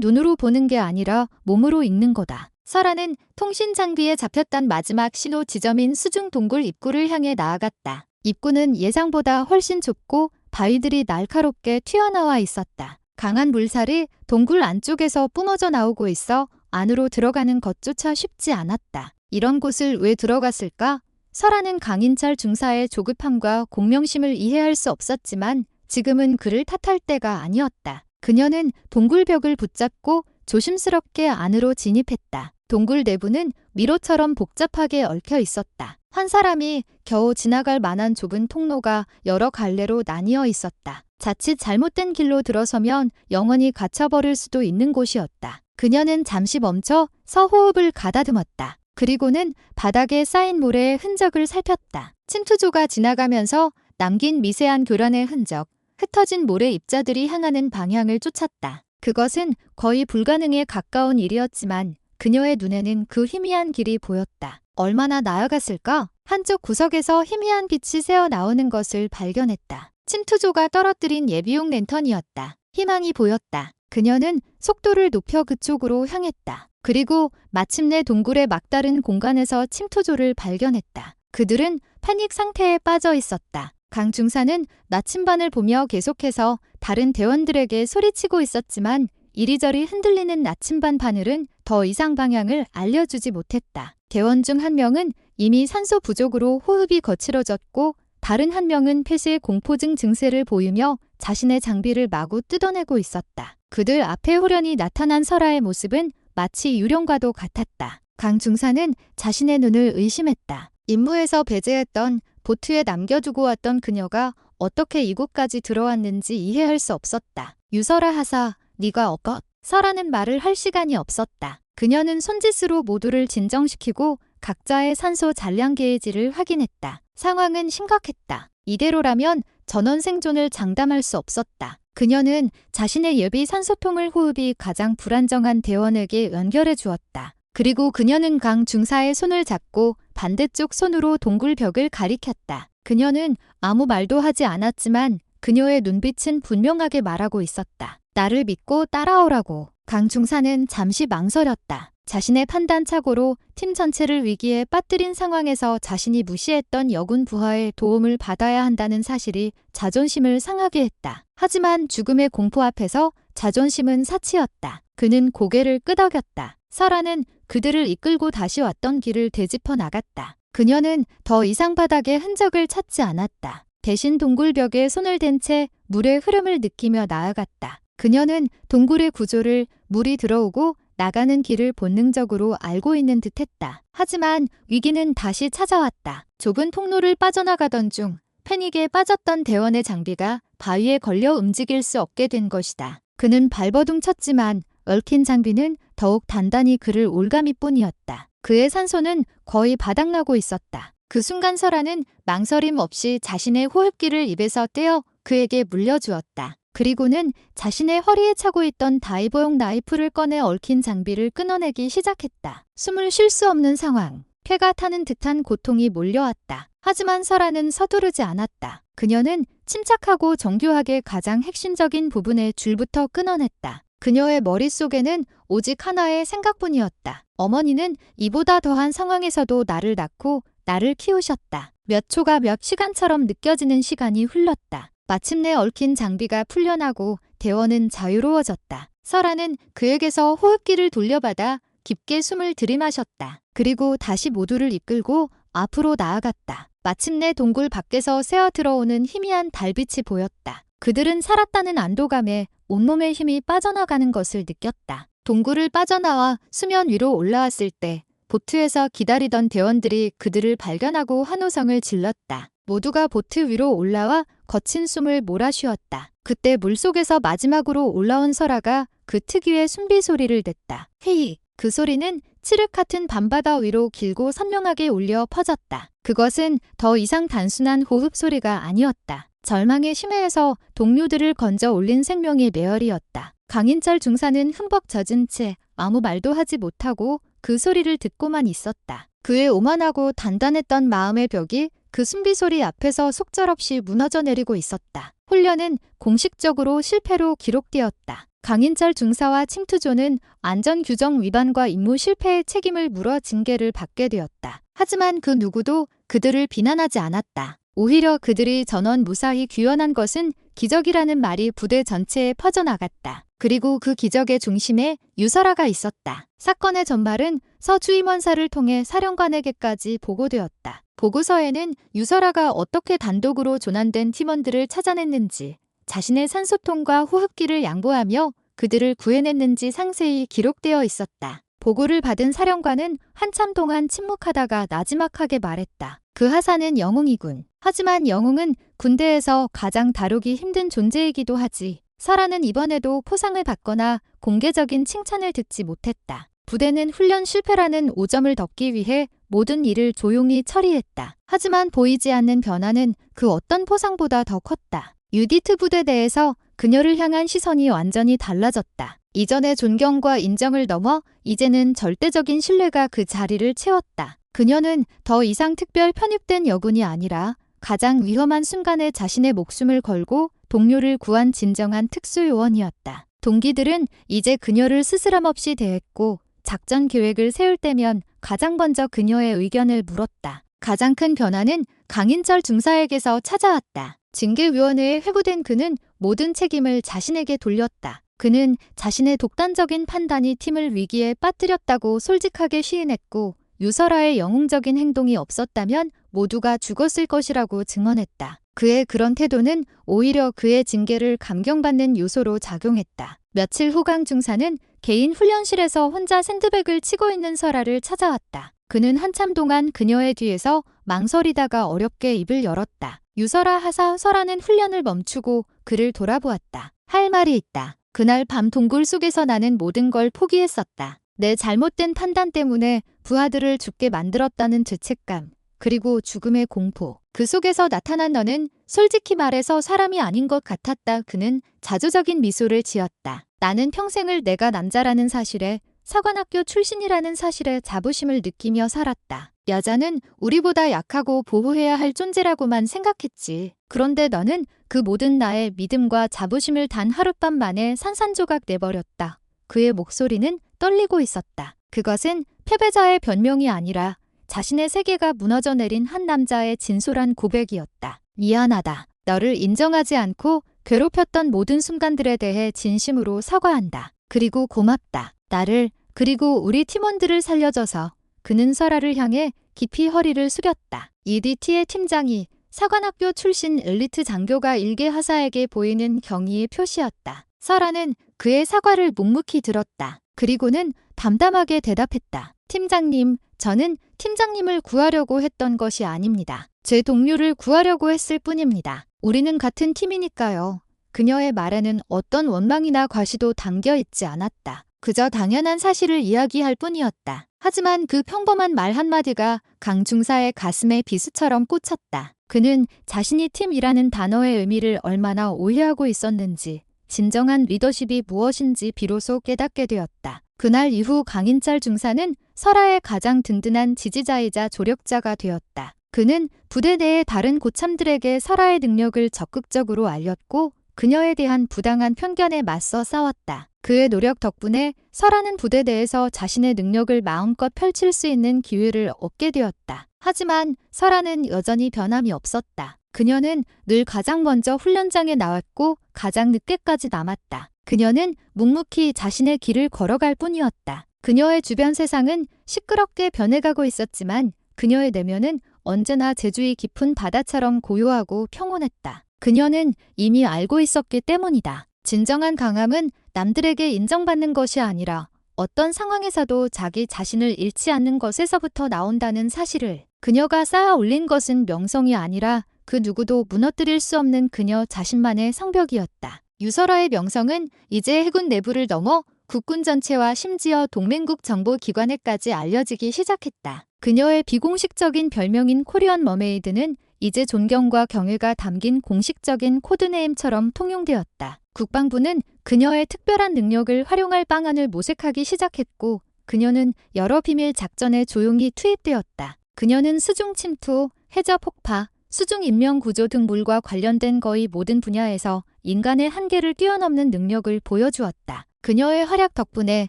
눈으로 보는 게 아니라 몸으로 읽는 거다. 설아는 통신 장비에 잡혔던 마지막 신호 지점인 수중 동굴 입구를 향해 나아갔다. 입구는 예상보다 훨씬 좁고 바위들이 날카롭게 튀어나와 있었다. 강한 물살이 동굴 안쪽에서 뿜어져 나오고 있어 안으로 들어가는 것조차 쉽지 않았다. 이런 곳을 왜 들어갔을까? 설아는 강인철 중사의 조급함과 공명심을 이해할 수 없었지만 지금은 그를 탓할 때가 아니었다. 그녀는 동굴벽을 붙잡고 조심스럽게 안으로 진입했다. 동굴 내부는 미로처럼 복잡하게 얽혀 있었다. 한 사람이 겨우 지나갈 만한 좁은 통로가 여러 갈래로 나뉘어 있었다. 자칫 잘못된 길로 들어서면 영원히 갇혀버릴 수도 있는 곳이었다. 그녀는 잠시 멈춰 서호흡을 가다듬었다. 그리고는 바닥에 쌓인 모래의 흔적을 살폈다. 침투조가 지나가면서 남긴 미세한 교란의 흔적, 흩어진 모래 입자들이 향하는 방향을 쫓았다. 그것은 거의 불가능에 가까운 일이었지만 그녀의 눈에는 그 희미한 길이 보였다. 얼마나 나아갔을까? 한쪽 구석에서 희미한 빛이 새어 나오는 것을 발견했다. 침투조가 떨어뜨린 예비용 랜턴이었다. 희망이 보였다. 그녀는 속도를 높여 그쪽으로 향했다. 그리고 마침내 동굴의 막다른 공간에서 침투조를 발견했다. 그들은 패닉 상태에 빠져 있었다. 강 중사는 나침반을 보며 계속해서 다른 대원들에게 소리치고 있었지만 이리저리 흔들리는 나침반 바늘은 더 이상 방향을 알려주지 못했다. 대원 중 한 명은 이미 산소 부족으로 호흡이 거칠어졌고 다른 한 명은 폐쇄 공포증 증세를 보이며 자신의 장비를 마구 뜯어내고 있었다. 그들 앞에 호련히 나타난 설아의 모습은 마치 유령과도 같았다. 강 중사는 자신의 눈을 의심했다. 임무에서 배제했던 보트에 남겨두고 왔던 그녀가 어떻게 이곳까지 들어왔는지 이해할 수 없었다. 유설아 하사, 네가 설아는 말을 할 시간이 없었다. 그녀는 손짓으로 모두를 진정시키고 각자의 산소 잔량 게이지를 확인했다. 상황은 심각했다. 이대로라면 전원 생존을 장담할 수 없었다. 그녀는 자신의 예비 산소통을 호흡이 가장 불안정한 대원에게 연결해 주었다. 그리고 그녀는 강 중사의 손을 잡고 반대쪽 손으로 동굴 벽을 가리켰다. 그녀는 아무 말도 하지 않았지만 그녀의 눈빛은 분명하게 말하고 있었다. 나를 믿고 따라오라고. 강 중사는 잠시 망설였다. 자신의 판단착오로 팀 전체를 위기에 빠뜨린 상황에서 자신이 무시했던 여군 부하의 도움을 받아야 한다는 사실이 자존심을 상하게 했다. 하지만 죽음의 공포 앞에서 자존심은 사치였다. 그는 고개를 끄덕였다. 설아는 그들을 이끌고 다시 왔던 길을 되짚어 나갔다. 그녀는 더 이상 바닥의 흔적을 찾지 않았다. 대신 동굴벽에 손을 댄 채 물의 흐름을 느끼며 나아갔다. 그녀는 동굴의 구조를 물이 들어오고 나가는 길을 본능적으로 알고 있는 듯했다. 하지만 위기는 다시 찾아왔다. 좁은 통로를 빠져나가던 중 패닉에 빠졌던 대원의 장비가 바위에 걸려 움직일 수 없게 된 것이다. 그는 발버둥 쳤지만 얽힌 장비는 더욱 단단히 그를 올가미 뿐이었다. 그의 산소는 거의 바닥나고 있었다. 그 순간 설아는 망설임 없이 자신의 호흡기를 입에서 떼어 그에게 물려주었다. 그리고는 자신의 허리에 차고 있던 다이버용 나이프를 꺼내 얽힌 장비를 끊어내기 시작했다. 숨을 쉴 수 없는 상황. 폐가 타는 듯한 고통이 몰려왔다. 하지만 설아는 서두르지 않았다. 그녀는 침착하고 정교하게 가장 핵심적인 부분의 줄부터 끊어냈다. 그녀의 머릿속에는 오직 하나의 생각뿐이었다. 어머니는 이보다 더한 상황에서도 나를 낳고 나를 키우셨다. 몇 초가 몇 시간처럼 느껴지는 시간이 흘렀다. 마침내 얽힌 장비가 풀려나고 대원은 자유로워졌다. 설아는 그에게서 호흡기를 돌려받아 깊게 숨을 들이마셨다. 그리고 다시 모두를 이끌고 앞으로 나아갔다. 마침내 동굴 밖에서 새어 들어오는 희미한 달빛이 보였다. 그들은 살았다는 안도감에 온몸의 힘이 빠져나가는 것을 느꼈다. 동굴을 빠져나와 수면 위로 올라왔을 때 보트에서 기다리던 대원들이 그들을 발견하고 환호성을 질렀다. 모두가 보트 위로 올라와 거친 숨을 몰아쉬었다. 그때 물속에서 마지막으로 올라온 설아가 그 특유의 숨비 소리를 냈다. 헤이! 그 소리는 칠흑 같은 밤바다 위로 길고 선명하게 울려 퍼졌다. 그것은 더 이상 단순한 호흡 소리가 아니었다. 절망의 심해에서 동료들을 건져 올린 생명의 메어리였다. 강인철 중사는 흠뻑 젖은 채 아무 말도 하지 못하고 그 소리를 듣고만 있었다. 그의 오만하고 단단했던 마음의 벽이 그 숨비소리 앞에서 속절없이 무너져 내리고 있었다. 훈련은 공식적으로 실패로 기록되었다. 강인철 중사와 칭투조는 안전규정 위반과 임무 실패의 책임을 물어 징계를 받게 되었다. 하지만 그 누구도 그들을 비난하지 않았다. 오히려 그들이 전원 무사히 귀환한 것은 기적이라는 말이 부대 전체에 퍼져나갔다. 그리고 그 기적의 중심에 유설아가 있었다. 사건의 전말은 서 주임원사를 통해 사령관에게까지 보고되었다. 보고서에는 유설아가 어떻게 단독으로 조난된 팀원들을 찾아냈는지, 자신의 산소통과 호흡기를 양보하며 그들을 구해냈는지 상세히 기록되어 있었다. 보고를 받은 사령관은 한참 동안 침묵하다가 나지막하게 말했다. 그 하사는 영웅이군. 하지만 영웅은 군대에서 가장 다루기 힘든 존재이기도 하지. 설아는 이번에도 포상을 받거나 공개적인 칭찬을 듣지 못했다. 부대는 훈련 실패라는 오점을 덮기 위해 모든 일을 조용히 처리했다. 하지만 보이지 않는 변화는 그 어떤 포상보다 더 컸다. 유디트 부대 내에서 그녀를 향한 시선이 완전히 달라졌다. 이전의 존경과 인정을 넘어 이제는 절대적인 신뢰가 그 자리를 채웠다. 그녀는 더 이상 특별 편입된 여군이 아니라 가장 위험한 순간에 자신의 목숨을 걸고 동료를 구한 진정한 특수요원이었다. 동기들은 이제 그녀를 스스럼 없이 대했고 작전 계획을 세울 때면 가장 먼저 그녀의 의견을 물었다. 가장 큰 변화는 강인철 중사에게서 찾아왔다. 징계위원회에 회부된 그는 모든 책임을 자신에게 돌렸다. 그는 자신의 독단적인 판단이 팀을 위기에 빠뜨렸다고 솔직하게 시인했고 유설아의 영웅적인 행동이 없었다면 모두가 죽었을 것이라고 증언했다. 그의 그런 태도는 오히려 그의 징계를 감경받는 요소로 작용했다. 며칠 후 강 중사는 개인 훈련실에서 혼자 샌드백을 치고 있는 설아를 찾아왔다. 그는 한참 동안 그녀의 뒤에서 망설이다가 어렵게 입을 열었다. 유설아 하사 설아는 훈련을 멈추고 그를 돌아보았다. 할 말이 있다. 그날 밤 동굴 속에서 나는 모든 걸 포기했었다. 내 잘못된 판단 때문에 부하들을 죽게 만들었다는 죄책감, 그리고 죽음의 공포. 그 속에서 나타난 너는 솔직히 말해서 사람이 아닌 것 같았다. 그는 자조적인 미소를 지었다. 나는 평생을 내가 남자라는 사실에, 사관학교 출신이라는 사실에 자부심을 느끼며 살았다. 여자는 우리보다 약하고 보호해야 할 존재라고만 생각했지. 그런데 너는 그 모든 나의 믿음과 자부심을 단 하룻밤 만에 산산조각 내버렸다. 그의 목소리는 떨리고 있었다. 그것은 패배자의 변명이 아니라 자신의 세계가 무너져 내린 한 남자의 진솔한 고백이었다. 미안하다. 너를 인정하지 않고 괴롭혔던 모든 순간들에 대해 진심으로 사과한다. 그리고 고맙다. 나를, 그리고 우리 팀원들을 살려줘서. 그는 설아를 향해 깊이 허리를 숙였다. EDT의 팀장이 사관학교 출신 엘리트 장교가 일개 하사에게 보이는 경의의 표시였다. 설아는 그의 사과를 묵묵히 들었다. 그리고는 담담하게 대답했다. 팀장님, 저는 팀장님을 구하려고 했던 것이 아닙니다. 제 동료를 구하려고 했을 뿐입니다. 우리는 같은 팀이니까요. 그녀의 말에는 어떤 원망이나 과시도 담겨 있지 않았다. 그저 당연한 사실을 이야기할 뿐이었다. 하지만 그 평범한 말 한마디가 강 중사의 가슴에 비수처럼 꽂혔다. 그는 자신이 팀이라는 단어의 의미를 얼마나 오해하고 있었는지, 진정한 리더십이 무엇인지 비로소 깨닫게 되었다. 그날 이후 강인철 중사는 설아의 가장 든든한 지지자이자 조력자가 되었다. 그는 부대 내의 다른 고참들에게 설아의 능력을 적극적으로 알렸고 그녀에 대한 부당한 편견에 맞서 싸웠다. 그의 노력 덕분에 설아는 부대 내에서 자신의 능력을 마음껏 펼칠 수 있는 기회를 얻게 되었다. 하지만 설아는 여전히 변함이 없었다. 그녀는 늘 가장 먼저 훈련장에 나왔고 가장 늦게까지 남았다. 그녀는 묵묵히 자신의 길을 걸어갈 뿐이었다. 그녀의 주변 세상은 시끄럽게 변해가고 있었지만 그녀의 내면은 언제나 재주의 깊은 바다처럼 고요하고 평온했다. 그녀는 이미 알고 있었기 때문이다. 진정한 강함은 남들에게 인정받는 것이 아니라 어떤 상황에서도 자기 자신을 잃지 않는 것에서부터 나온다는 사실을. 그녀가 쌓아 올린 것은 명성이 아니라 그 누구도 무너뜨릴 수 없는 그녀 자신만의 성벽이었다. 유설아의 명성은 이제 해군 내부를 넘어 국군 전체와 심지어 동맹국 정보기관에까지 알려지기 시작했다. 그녀의 비공식적인 별명인 코리안 머메이드는 이제 존경과 경애가 담긴 공식적인 코드네임처럼 통용되었다. 국방부는 그녀의 특별한 능력을 활용할 방안을 모색하기 시작했고 그녀는 여러 비밀 작전에 조용히 투입되었다. 그녀는 수중 침투, 해저 폭파, 수중 인명 구조 등 물과 관련된 거의 모든 분야에서 인간의 한계를 뛰어넘는 능력을 보여주었다. 그녀의 활약 덕분에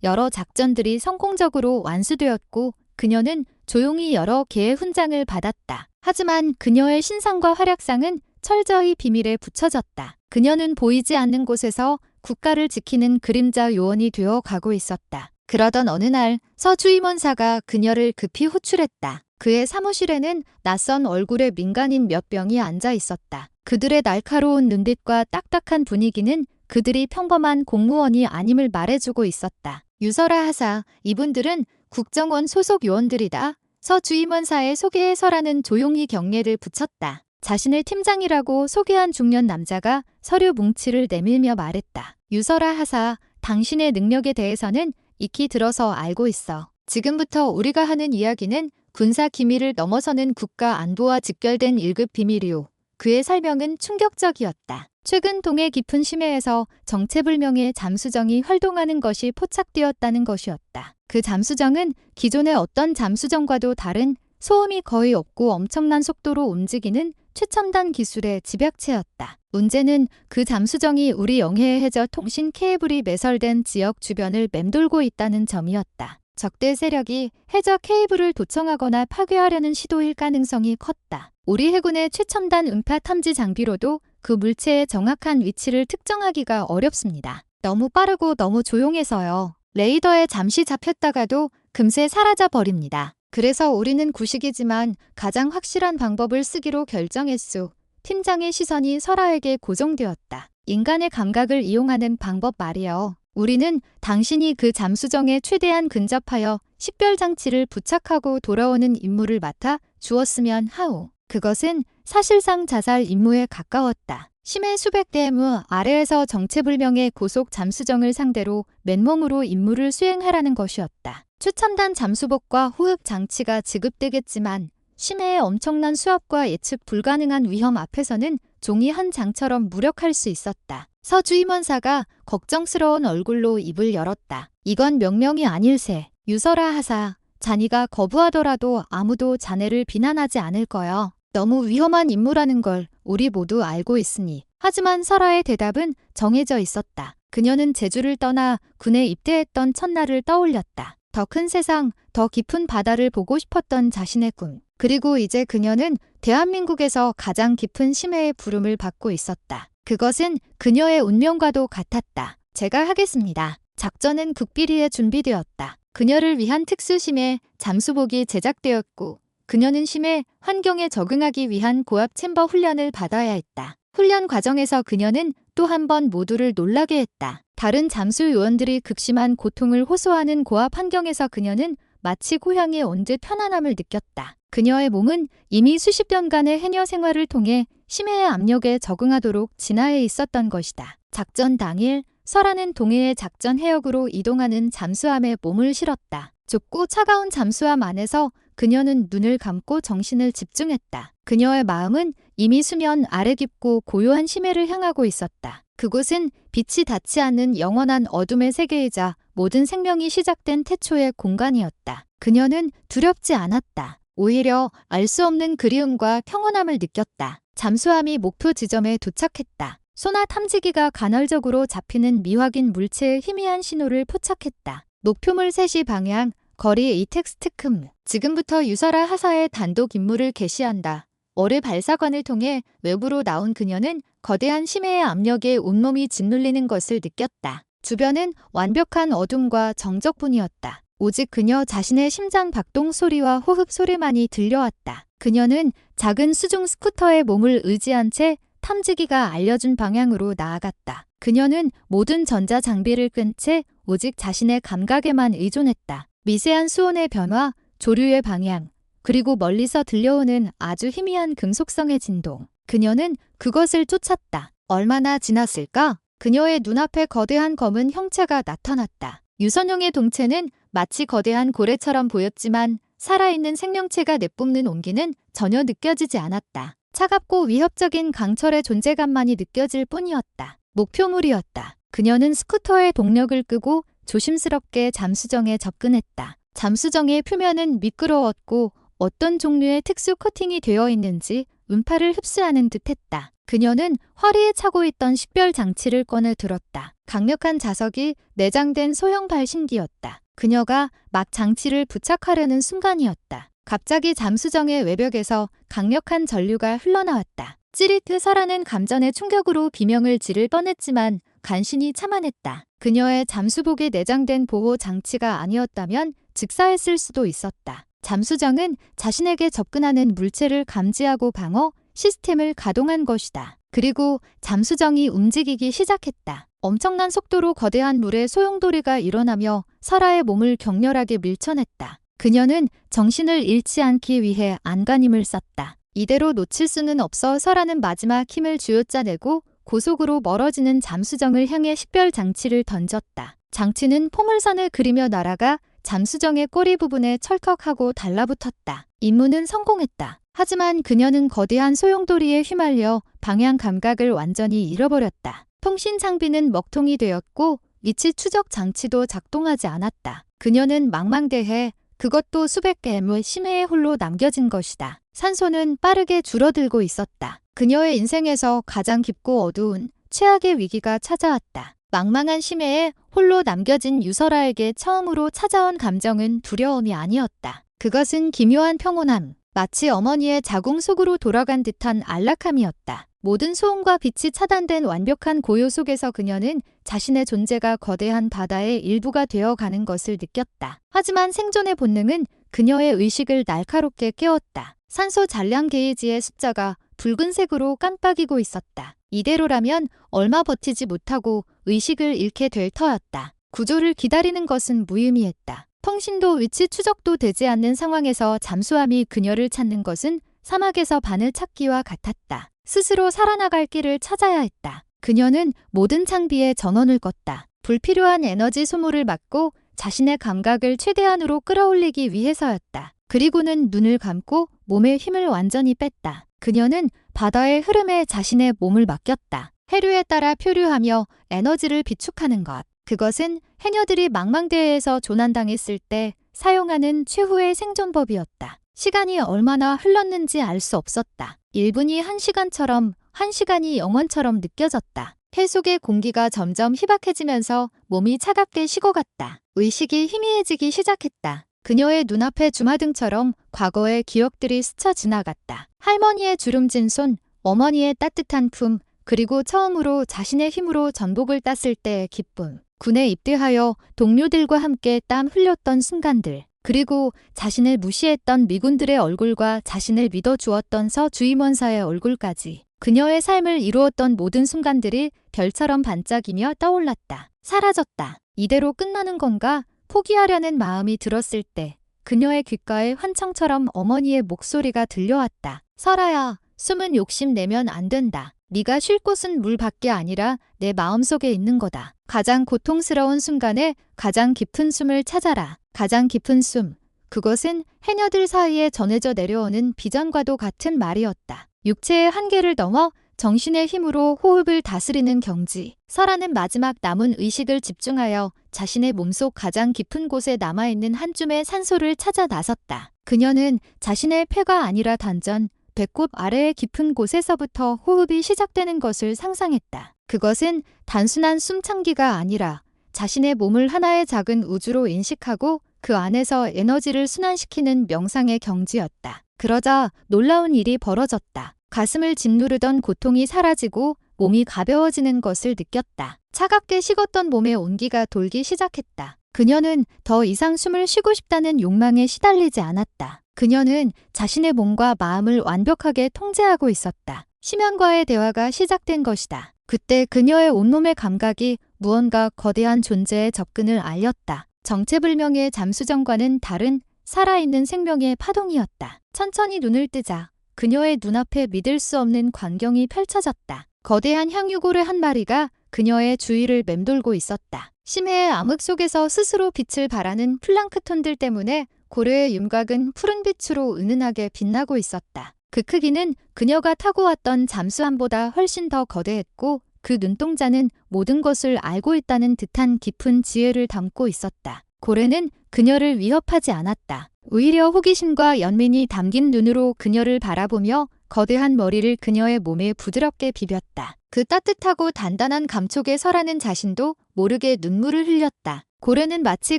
여러 작전들이 성공적으로 완수되었고 그녀는 조용히 여러 개의 훈장을 받았다. 하지만 그녀의 신상과 활약상은 철저히 비밀에 붙여졌다. 그녀는 보이지 않는 곳에서 국가를 지키는 그림자 요원이 되어 가고 있었다. 그러던 어느 날 서주임원사가 그녀를 급히 호출했다. 그의 사무실에는 낯선 얼굴의 민간인 몇 명이 앉아 있었다. 그들의 날카로운 눈빛과 딱딱한 분위기는 그들이 평범한 공무원이 아님을 말해주고 있었다. 유설아 하사, 이분들은 국정원 소속 요원들이다. 서주임원사의 소개에 설하는 조용히 경례를 붙였다. 자신을 팀장이라고 소개한 중년 남자가 서류 뭉치를 내밀며 말했다. 유설아 하사, 당신의 능력에 대해서는 익히 들어서 알고 있어. 지금부터 우리가 하는 이야기는 군사 기밀을 넘어서는 국가 안보와 직결된 1급 비밀이오. 그의 설명은 충격적이었다. 최근 동해 깊은 심해에서 정체불명의 잠수정이 활동하는 것이 포착되었다는 것이었다. 그 잠수정은 기존의 어떤 잠수정과도 다른 소음이 거의 없고 엄청난 속도로 움직이는 최첨단 기술의 집약체였다. 문제는 그 잠수정이 우리 영해의 해저 통신 케이블이 매설된 지역 주변을 맴돌고 있다는 점이었다. 적대 세력이 해저 케이블을 도청하거나 파괴하려는 시도일 가능성이 컸다. 우리 해군의 최첨단 음파 탐지 장비로도 그 물체의 정확한 위치를 특정하기가 어렵습니다. 너무 빠르고 너무 조용해서요. 레이더에 잠시 잡혔다가도 금세 사라져 버립니다. 그래서 우리는 구식이지만 가장 확실한 방법을 쓰기로 결정했소. 팀장의 시선이 설아에게 고정되었다. 인간의 감각을 이용하는 방법 말이요. 우리는 당신이 그 잠수정에 최대한 근접하여 식별장치를 부착하고 돌아오는 임무를 맡아 주었으면 하오. 그것은 사실상 자살 임무에 가까웠다. 심해 수백 대무 아래에서 정체불명의 고속 잠수정을 상대로 맨몸으로 임무를 수행하라는 것이었다. 최첨단 잠수복과 호흡 장치가 지급되겠지만 심해의 엄청난 수압과 예측 불가능한 위험 앞에서는 종이 한 장처럼 무력할 수 있었다. 서주임원사가 걱정스러운 얼굴로 입을 열었다. 이건 명령이 아닐세. 유설아 하사, 자네가 거부하더라도 아무도 자네를 비난하지 않을 거요. 너무 위험한 임무라는 걸 우리 모두 알고 있으니. 하지만 설아의 대답은 정해져 있었다. 그녀는 제주를 떠나 군에 입대했던 첫날을 떠올렸다. 더 큰 세상, 더 깊은 바다를 보고 싶었던 자신의 꿈. 그리고 이제 그녀는 대한민국에서 가장 깊은 심해의 부름을 받고 있었다. 그것은 그녀의 운명과도 같았다. 제가 하겠습니다. 작전은 극비리에 준비되었다. 그녀를 위한 특수심해 잠수복이 제작되었고 그녀는 심해 환경에 적응하기 위한 고압 챔버 훈련을 받아야 했다. 훈련 과정에서 그녀는 또 한 번 모두를 놀라게 했다. 다른 잠수 요원들이 극심한 고통을 호소하는 고압 환경에서 그녀는 마치 고향에 온 듯 편안함을 느꼈다. 그녀의 몸은 이미 수십 년간의 해녀 생활을 통해 심해의 압력에 적응하도록 진화해 있었던 것이다. 작전 당일, 설아는 동해의 작전 해역으로 이동하는 잠수함에 몸을 실었다. 좁고 차가운 잠수함 안에서 그녀는 눈을 감고 정신을 집중했다. 그녀의 마음은 이미 수면 아래 깊고 고요한 심해를 향하고 있었다. 그곳은 빛이 닿지 않는 영원한 어둠의 세계이자 모든 생명이 시작된 태초의 공간이었다. 그녀는 두렵지 않았다. 오히려 알 수 없는 그리움과 평온함을 느꼈다. 잠수함이 목표 지점에 도착했다. 소나 탐지기가 간헐적으로 잡히는 미확인 물체의 희미한 신호를 포착했다. 목표물 3시 방향, 거리 이텍스트큼. 지금부터 유설아 하사의 단독 임무를 개시한다. 어뢰 발사관을 통해 외부로 나온 그녀는 거대한 심해의 압력에 온몸이 짓눌리는 것을 느꼈다. 주변은 완벽한 어둠과 정적뿐이었다. 오직 그녀 자신의 심장 박동 소리와 호흡 소리만이 들려왔다. 그녀는 작은 수중 스쿠터에 몸을 의지한 채 탐지기가 알려준 방향으로 나아갔다. 그녀는 모든 전자 장비를 끈 채 오직 자신의 감각에만 의존했다. 미세한 수온의 변화, 조류의 방향, 그리고 멀리서 들려오는 아주 희미한 금속성의 진동. 그녀는 그것을 쫓았다. 얼마나 지났을까? 그녀의 눈앞에 거대한 검은 형체가 나타났다. 유선용의 동체는 마치 거대한 고래처럼 보였지만 살아있는 생명체가 내뿜는 온기는 전혀 느껴지지 않았다. 차갑고 위협적인 강철의 존재감만이 느껴질 뿐이었다. 목표물이었다. 그녀는 스쿠터의 동력을 끄고 조심스럽게 잠수정에 접근했다. 잠수정의 표면은 미끄러웠고 어떤 종류의 특수 코팅이 되어 있는지 음파를 흡수하는 듯했다. 그녀는 허리에 차고 있던 식별 장치를 꺼내 들었다. 강력한 자석이 내장된 소형 발신기였다. 그녀가 막 장치를 부착하려는 순간이었다. 갑자기 잠수정의 외벽에서 강력한 전류가 흘러나왔다. 찌릿해서라는 감전의 충격으로 비명을 지를 뻔했지만 간신히 참아냈다. 그녀의 잠수복에 내장된 보호 장치가 아니었다면 즉사했을 수도 있었다. 잠수정은 자신에게 접근하는 물체를 감지하고 방어 시스템을 가동한 것이다. 그리고 잠수정이 움직이기 시작했다. 엄청난 속도로 거대한 물에 소용돌이가 일어나며 설아의 몸을 격렬하게 밀쳐냈다. 그녀는 정신을 잃지 않기 위해 안간힘을 썼다. 이대로 놓칠 수는 없어 설아는 마지막 힘을 쥐어짜내고 고속으로 멀어지는 잠수정을 향해 식별 장치를 던졌다. 장치는 포물선을 그리며 날아가 잠수정의 꼬리 부분에 철컥하고 달라붙었다. 임무는 성공했다. 하지만 그녀는 거대한 소용돌이에 휘말려 방향 감각을 완전히 잃어버렸다. 통신 장비는 먹통이 되었고 위치 추적 장치도 작동하지 않았다. 그녀는 망망대해 그것도 수백 개의 심해에 홀로 남겨진 것이다. 산소는 빠르게 줄어들고 있었다. 그녀의 인생에서 가장 깊고 어두운 최악의 위기가 찾아왔다. 망망한 심해에 홀로 남겨진 유설아에게 처음으로 찾아온 감정은 두려움이 아니었다. 그것은 기묘한 평온함, 마치 어머니의 자궁 속으로 돌아간 듯한 안락함이었다. 모든 소음과 빛이 차단된 완벽한 고요 속에서 그녀는 자신의 존재가 거대한 바다의 일부가 되어가는 것을 느꼈다. 하지만 생존의 본능은 그녀의 의식을 날카롭게 깨웠다. 산소 잔량 게이지의 숫자가 붉은색으로 깜빡이고 있었다. 이대로라면 얼마 버티지 못하고 의식을 잃게 될 터였다. 구조를 기다리는 것은 무의미했다. 통신도 위치 추적도 되지 않는 상황에서 잠수함이 그녀를 찾는 것은 사막에서 바늘 찾기와 같았다. 스스로 살아나갈 길을 찾아야 했다. 그녀는 모든 장비에 전원을 껐다. 불필요한 에너지 소모를 막고 자신의 감각을 최대한으로 끌어올리기 위해서였다. 그리고는 눈을 감고 몸의 힘을 완전히 뺐다. 그녀는 바다의 흐름에 자신의 몸을 맡겼다. 해류에 따라 표류하며 에너지를 비축하는 것. 그것은 해녀들이 망망대해에서 조난당했을 때 사용하는 최후의 생존법이었다. 시간이 얼마나 흘렀는지 알 수 없었다. 1분이 1시간처럼 1시간이 영원처럼 느껴졌다. 해 속의 공기가 점점 희박해지면서 몸이 차갑게 식어갔다. 의식이 희미해지기 시작했다. 그녀의 눈앞에 주마등처럼 과거의 기억들이 스쳐 지나갔다. 할머니의 주름진 손, 어머니의 따뜻한 품, 그리고 처음으로 자신의 힘으로 전복을 땄을 때의 기쁨. 군에 입대하여 동료들과 함께 땀 흘렸던 순간들. 그리고 자신을 무시했던 미군들의 얼굴과 자신을 믿어주었던 서주임원사의 얼굴까지. 그녀의 삶을 이루었던 모든 순간들이 별처럼 반짝이며 떠올랐다. 사라졌다. 이대로 끝나는 건가? 포기하려는 마음이 들었을 때 그녀의 귓가에 환청처럼 어머니의 목소리가 들려왔다. 설아야, 숨은 욕심내면 안 된다. 네가 쉴 곳은 물 밖이 아니라 내 마음속에 있는 거다. 가장 고통스러운 순간에 가장 깊은 숨을 찾아라. 가장 깊은 숨. 그것은 해녀들 사이에 전해져 내려오는 비전과도 같은 말이었다. 육체의 한계를 넘어 정신의 힘으로 호흡을 다스리는 경지. 설아는 마지막 남은 의식을 집중하여 자신의 몸속 가장 깊은 곳에 남아있는 한 줌의 산소를 찾아 나섰다. 그녀는 자신의 폐가 아니라 단전, 배꼽 아래의 깊은 곳에서부터 호흡이 시작되는 것을 상상했다. 그것은 단순한 숨참기가 아니라 자신의 몸을 하나의 작은 우주로 인식하고 그 안에서 에너지를 순환시키는 명상의 경지였다. 그러자 놀라운 일이 벌어졌다. 가슴을 짓누르던 고통이 사라지고 몸이 가벼워지는 것을 느꼈다. 차갑게 식었던 몸에 온기가 돌기 시작했다. 그녀는 더 이상 숨을 쉬고 싶다는 욕망에 시달리지 않았다. 그녀는 자신의 몸과 마음을 완벽하게 통제하고 있었다. 심연과의 대화가 시작된 것이다. 그때 그녀의 온몸의 감각이 무언가 거대한 존재의 접근을 알렸다. 정체불명의 잠수정과는 다른 살아있는 생명의 파동이었다. 천천히 눈을 뜨자 그녀의 눈앞에 믿을 수 없는 광경이 펼쳐졌다. 거대한 향유고래 한 마리가 그녀의 주위를 맴돌고 있었다. 심해의 암흑 속에서 스스로 빛을 발하는 플랑크톤들 때문에 고래의 윤곽은 푸른 빛으로 은은하게 빛나고 있었다. 그 크기는 그녀가 타고 왔던 잠수함보다 훨씬 더 거대했고 그 눈동자는 모든 것을 알고 있다는 듯한 깊은 지혜를 담고 있었다. 고래는 그녀를 위협하지 않았다. 오히려 호기심과 연민이 담긴 눈으로 그녀를 바라보며 거대한 머리를 그녀의 몸에 부드럽게 비볐다. 그 따뜻하고 단단한 감촉에 설하는 자신도 모르게 눈물을 흘렸다. 고래는 마치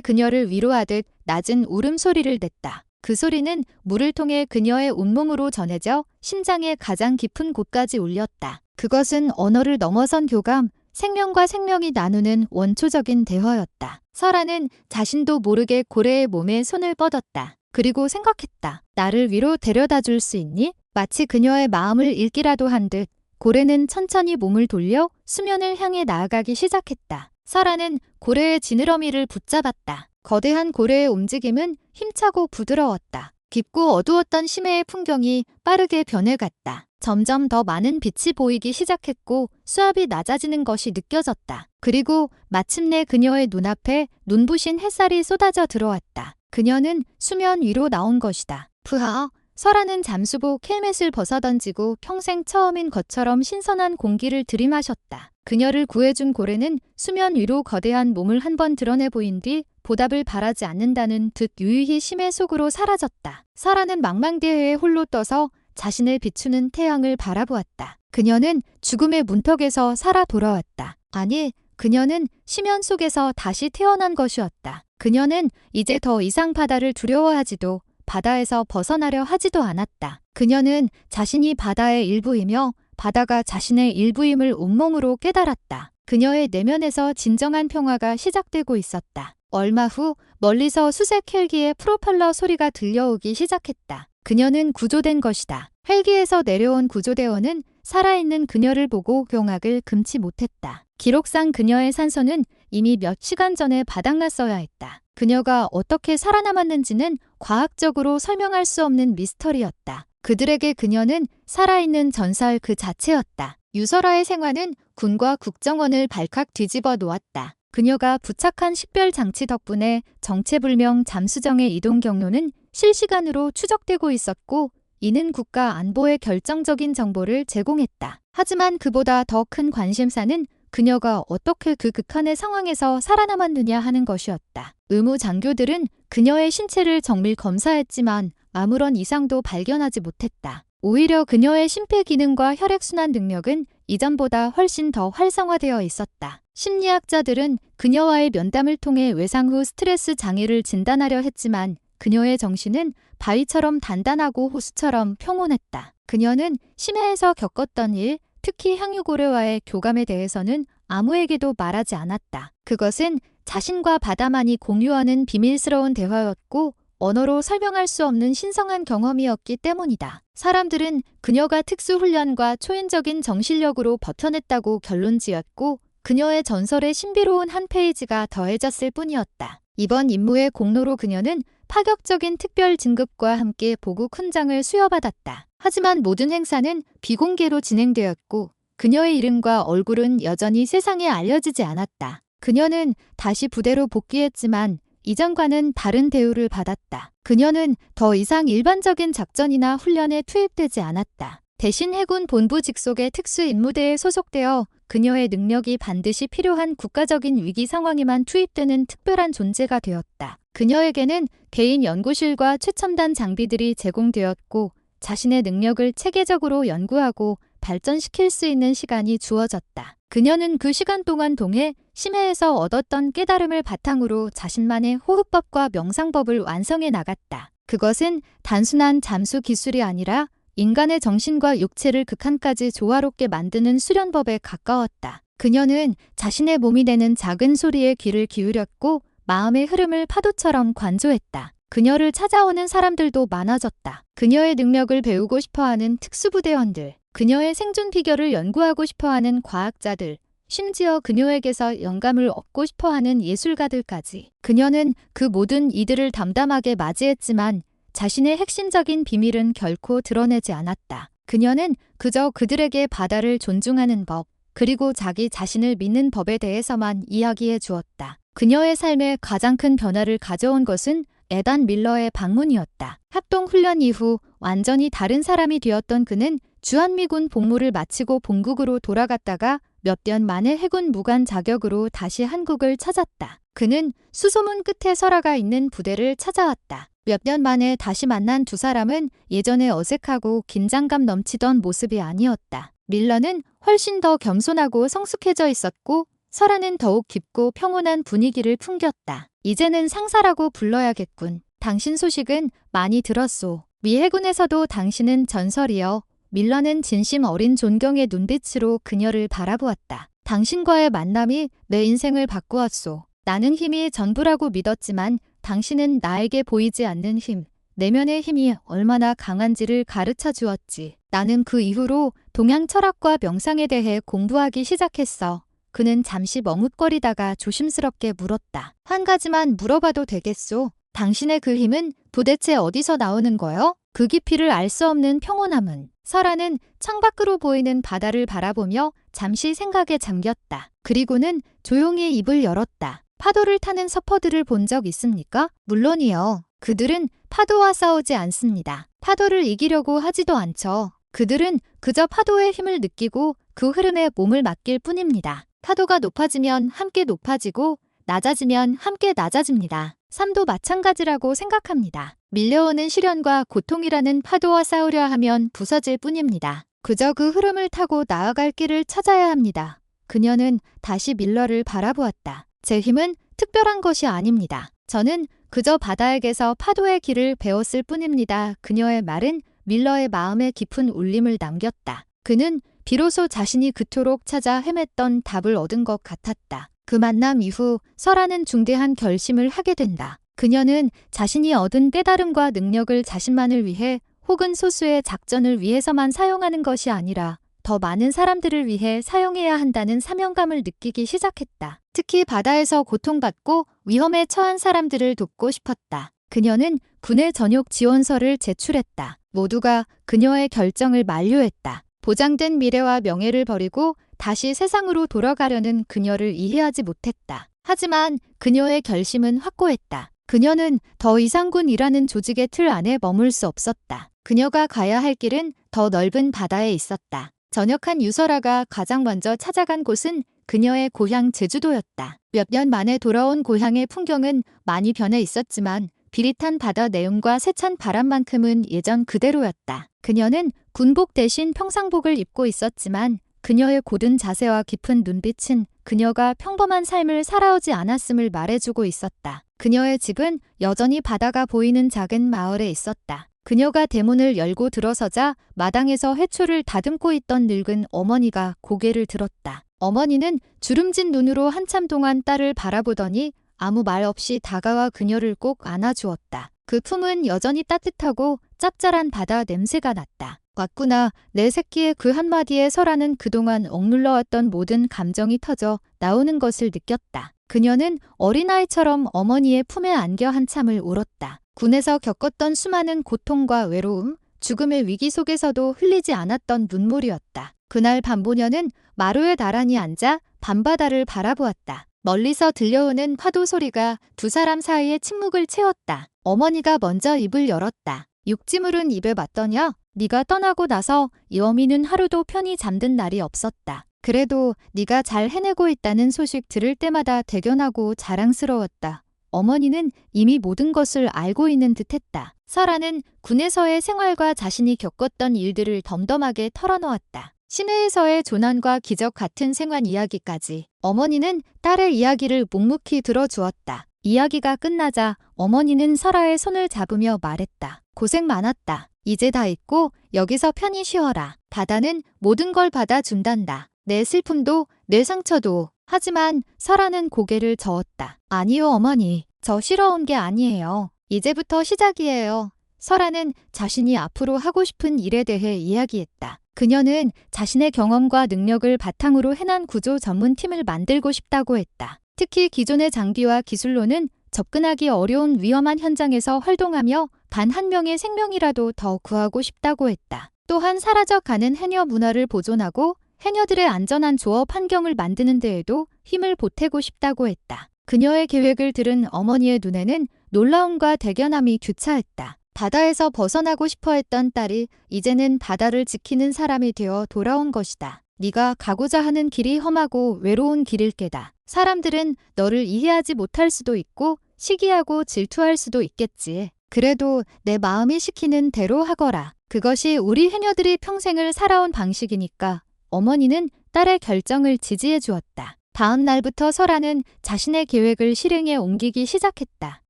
그녀를 위로하듯 낮은 울음소리를 냈다. 그 소리는 물을 통해 그녀의 온몸으로 전해져 심장의 가장 깊은 곳까지 울렸다. 그것은 언어를 넘어선 교감, 생명과 생명이 나누는 원초적인 대화였다. 설아는 자신도 모르게 고래의 몸에 손을 뻗었다. 그리고 생각했다. 나를 위로 데려다 줄 수 있니? 마치 그녀의 마음을 읽기라도 한 듯 고래는 천천히 몸을 돌려 수면을 향해 나아가기 시작했다. 설아는 고래의 지느러미를 붙잡았다. 거대한 고래의 움직임은 힘차고 부드러웠다. 깊고 어두웠던 심해의 풍경이 빠르게 변해갔다. 점점 더 많은 빛이 보이기 시작했고 수압이 낮아지는 것이 느껴졌다. 그리고 마침내 그녀의 눈앞에 눈부신 햇살이 쏟아져 들어왔다. 그녀는 수면 위로 나온 것이다. 푸하. 설아는 잠수복 헬멧을 벗어던지고 평생 처음인 것처럼 신선한 공기를 들이마셨다. 그녀를 구해준 고래는 수면 위로 거대한 몸을 한번 드러내 보인 뒤 보답을 바라지 않는다는 듯 유유히 심해 속으로 사라졌다. 설아는 망망대해에 홀로 떠서 자신을 비추는 태양을 바라보았다. 그녀는 죽음의 문턱에서 살아 돌아왔다. 아니, 그녀는 심연 속에서 다시 태어난 것이었다. 그녀는 이제 더 이상 바다를 두려워하지도 바다에서 벗어나려 하지도 않았다. 그녀는 자신이 바다의 일부이며 바다가 자신의 일부임을 온몸으로 깨달았다. 그녀의 내면에서 진정한 평화가 시작되고 있었다. 얼마 후 멀리서 수색 헬기의 프로펠러 소리가 들려오기 시작했다. 그녀는 구조된 것이다. 헬기에서 내려온 구조대원은 살아있는 그녀를 보고 경악을 금치 못했다. 기록상 그녀의 산소는 이미 몇 시간 전에 바닥났어야 했다. 그녀가 어떻게 살아남았는지는 과학적으로 설명할 수 없는 미스터리였다. 그들에게 그녀는 살아있는 전설 그 자체였다. 유설아의 생화는 군과 국정원을 발칵 뒤집어 놓았다. 그녀가 부착한 식별 장치 덕분에 정체불명 잠수정의 이동 경로는 실시간으로 추적되고 있었고 이는 국가 안보에 결정적인 정보를 제공했다. 하지만 그보다 더 큰 관심사는 그녀가 어떻게 그 극한의 상황에서 살아남았느냐 하는 것이었다. 의무 장교들은 그녀의 신체를 정밀 검사했지만 아무런 이상도 발견하지 못했다. 오히려 그녀의 심폐기능과 혈액순환 능력은 이전보다 훨씬 더 활성화되어 있었다. 심리학자들은 그녀와의 면담을 통해 외상 후 스트레스 장애를 진단하려 했지만 그녀의 정신은 바위처럼 단단하고 호수처럼 평온했다. 그녀는 심해에서 겪었던 일, 특히 향유고래와의 교감에 대해서는 아무에게도 말하지 않았다. 그것은 자신과 바다만이 공유하는 비밀스러운 대화였고 언어로 설명할 수 없는 신성한 경험이었기 때문이다. 사람들은 그녀가 특수훈련과 초인적인 정신력으로 버텨냈다고 결론지었고 그녀의 전설의 신비로운 한 페이지가 더해졌을 뿐이었다. 이번 임무의 공로로 그녀는 파격적인 특별 진급과 함께 보국 훈장을 수여받았다. 하지만 모든 행사는 비공개로 진행되었고 그녀의 이름과 얼굴은 여전히 세상에 알려지지 않았다. 그녀는 다시 부대로 복귀했지만 이전과는 다른 대우를 받았다. 그녀는 더 이상 일반적인 작전이나 훈련에 투입되지 않았다. 대신 해군 본부 직속의 특수임무대에 소속되어 그녀의 능력이 반드시 필요한 국가적인 위기 상황에만 투입되는 특별한 존재가 되었다. 그녀에게는 개인 연구실과 최첨단 장비들이 제공되었고 자신의 능력을 체계적으로 연구하고 발전시킬 수 있는 시간이 주어졌다. 그녀는 그 시간 동안 동해 심해에서 얻었던 깨달음을 바탕으로 자신만의 호흡법과 명상법을 완성해 나갔다. 그것은 단순한 잠수 기술이 아니라 인간의 정신과 육체를 극한까지 조화롭게 만드는 수련법에 가까웠다. 그녀는 자신의 몸이 내는 작은 소리에 귀를 기울였고 마음의 흐름을 파도처럼 관조했다. 그녀를 찾아오는 사람들도 많아졌다. 그녀의 능력을 배우고 싶어하는 특수부대원들, 그녀의 생존 비결을 연구하고 싶어하는 과학자들, 심지어 그녀에게서 영감을 얻고 싶어하는 예술가들까지. 그녀는 그 모든 이들을 담담하게 맞이했지만 자신의 핵심적인 비밀은 결코 드러내지 않았다. 그녀는 그저 그들에게 바다를 존중하는 법, 그리고 자기 자신을 믿는 법에 대해서만 이야기해 주었다. 그녀의 삶에 가장 큰 변화를 가져온 것은 에단 밀러의 방문이었다. 합동훈련 이후 완전히 다른 사람이 되었던 그는 주한미군 복무를 마치고 본국으로 돌아갔다가 몇 년 만에 해군 무관 자격으로 다시 한국을 찾았다. 그는 수소문 끝에 설아가 있는 부대를 찾아왔다. 몇 년 만에 다시 만난 두 사람은 예전에 어색하고 긴장감 넘치던 모습이 아니었다. 밀러는 훨씬 더 겸손하고 성숙해져 있었고 설아는 더욱 깊고 평온한 분위기를 풍겼다. 이제는 상사라고 불러야겠군. 당신 소식은 많이 들었소. 미 해군에서도 당신은 전설이여. 밀러는 진심 어린 존경의 눈빛으로 그녀를 바라보았다. 당신과의 만남이 내 인생을 바꾸었소. 나는 힘이 전부라고 믿었지만 당신은 나에게 보이지 않는 힘, 내면의 힘이 얼마나 강한지를 가르쳐 주었지. 나는 그 이후로 동양 철학과 명상에 대해 공부하기 시작했어. 그는 잠시 머뭇거리다가 조심스럽게 물었다. 한 가지만 물어봐도 되겠소? 당신의 그 힘은 도대체 어디서 나오는 거요? 그 깊이를 알 수 없는 평온함은. 설아는 창밖으로 보이는 바다를 바라보며 잠시 생각에 잠겼다. 그리고는 조용히 입을 열었다. 파도를 타는 서퍼들을 본 적 있습니까? 물론이요. 그들은 파도와 싸우지 않습니다. 파도를 이기려고 하지도 않죠. 그들은 그저 파도의 힘을 느끼고 그 흐름에 몸을 맡길 뿐입니다. 파도가 높아지면 함께 높아지고 낮아지면 함께 낮아집니다. 삶도 마찬가지라고 생각합니다. 밀려오는 시련과 고통이라는 파도와 싸우려 하면 부서질 뿐입니다. 그저 그 흐름을 타고 나아갈 길을 찾아야 합니다. 그녀는 다시 밀러를 바라보았다. 제 힘은 특별한 것이 아닙니다. 저는 그저 바다에게서 파도의 길을 배웠을 뿐입니다. 그녀의 말은 밀러의 마음에 깊은 울림을 남겼다. 그는 비로소 자신이 그토록 찾아 헤맸던 답을 얻은 것 같았다. 그 만남 이후 설아는 중대한 결심을 하게 된다. 그녀는 자신이 얻은 깨달음과 능력을 자신만을 위해 혹은 소수의 작전을 위해서만 사용하는 것이 아니라 더 많은 사람들을 위해 사용해야 한다는 사명감을 느끼기 시작했다. 특히 바다에서 고통받고 위험에 처한 사람들을 돕고 싶었다. 그녀는 군의 전역 지원서를 제출했다. 모두가 그녀의 결정을 만류했다. 보장된 미래와 명예를 버리고 다시 세상으로 돌아가려는 그녀를 이해하지 못했다. 하지만 그녀의 결심은 확고했다. 그녀는 더 이상 군이라는 조직의 틀 안에 머물 수 없었다. 그녀가 가야 할 길은 더 넓은 바다에 있었다. 전역한 유설아가 가장 먼저 찾아간 곳은 그녀의 고향 제주도였다. 몇 년 만에 돌아온 고향의 풍경은 많이 변해 있었지만 비릿한 바다 내음과 세찬 바람만큼은 예전 그대로였다. 그녀는 군복 대신 평상복을 입고 있었지만 그녀의 고든 자세와 깊은 눈빛은 그녀가 평범한 삶을 살아오지 않았음을 말해주고 있었다. 그녀의 집은 여전히 바다가 보이는 작은 마을에 있었다. 그녀가 대문을 열고 들어서자 마당에서 해초를 다듬고 있던 늙은 어머니가 고개를 들었다. 어머니는 주름진 눈으로 한참 동안 딸을 바라보더니 아무 말 없이 다가와 그녀를 꼭 안아주었다. 그 품은 여전히 따뜻하고 짭짤한 바다 냄새가 났다. 왔구나. 내 새끼의 그 한마디에 설아는 그동안 억눌러왔던 모든 감정이 터져 나오는 것을 느꼈다. 그녀는 어린아이처럼 어머니의 품에 안겨 한참을 울었다. 군에서 겪었던 수많은 고통과 외로움, 죽음의 위기 속에서도 흘리지 않았던 눈물이었다. 그날 밤보녀는 마루에 나란히 앉아 밤바다를 바라보았다. 멀리서 들려오는 파도 소리가 두 사람 사이의 침묵을 채웠다. 어머니가 먼저 입을 열었다. 육지물은 입에 맞더냐? 네가 떠나고 나서 이 어미는 하루도 편히 잠든 날이 없었다. 그래도 네가 잘 해내고 있다는 소식 들을 때마다 대견하고 자랑스러웠다. 어머니는 이미 모든 것을 알고 있는 듯했다. 설아는 군에서의 생활과 자신이 겪었던 일들을 덤덤하게 털어놓았다. 시내에서의 조난과 기적 같은 생활 이야기까지. 어머니는 딸의 이야기를 묵묵히 들어주었다. 이야기가 끝나자 어머니는 설아의 손을 잡으며 말했다. 고생 많았다. 이제 다 있고 여기서 편히 쉬어라. 바다는 모든 걸 받아준단다. 내 슬픔도 내 상처도. 하지만 설아는 고개를 저었다. 아니요 어머니. 저 쉬러 온 게 아니에요. 이제부터 시작이에요. 설아는 자신이 앞으로 하고 싶은 일에 대해 이야기했다. 그녀는 자신의 경험과 능력을 바탕으로 해난 구조 전문팀을 만들고 싶다고 했다. 특히 기존의 장비와 기술로는 접근하기 어려운 위험한 현장에서 활동하며 단 한 명의 생명이라도 더 구하고 싶다고 했다. 또한 사라져가는 해녀 문화를 보존하고 해녀들의 안전한 조업 환경을 만드는 데에도 힘을 보태고 싶다고 했다. 그녀의 계획을 들은 어머니의 눈에는 놀라움과 대견함이 교차했다. 바다에서 벗어나고 싶어 했던 딸이 이제는 바다를 지키는 사람이 되어 돌아온 것이다. 네가 가고자 하는 길이 험하고 외로운 길일 게다. 사람들은 너를 이해하지 못할 수도 있고 시기하고 질투할 수도 있겠지. 그래도 내 마음이 시키는 대로 하거라. 그것이 우리 해녀들이 평생을 살아온 방식이니까 어머니는 딸의 결정을 지지해 주었다. 다음 날부터 설아는 자신의 계획을 실행에 옮기기 시작했다.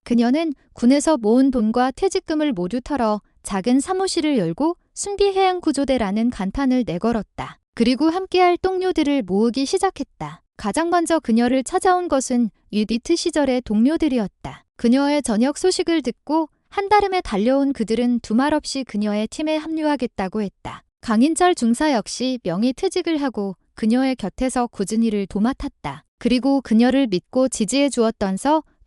그녀는 군에서 모은 돈과 퇴직금을 모두 털어 작은 사무실을 열고 순비해양구조대라는 간판을 내걸었다. 그리고 함께할 동료들을 모으기 시작했다. 가장 먼저 그녀를 찾아온 것은 유디트 시절의 동료들이었다. 그녀의 전역 소식을 듣고 한달음에 달려온 그들은 두말 없이 그녀의 팀에 합류하겠다고 했다. 강인철 중사 역시 명의퇴직을 하고 그녀의 곁에서 꾸준히 일을 도맡았다. 그리고 그녀를 믿고 지지해 주었던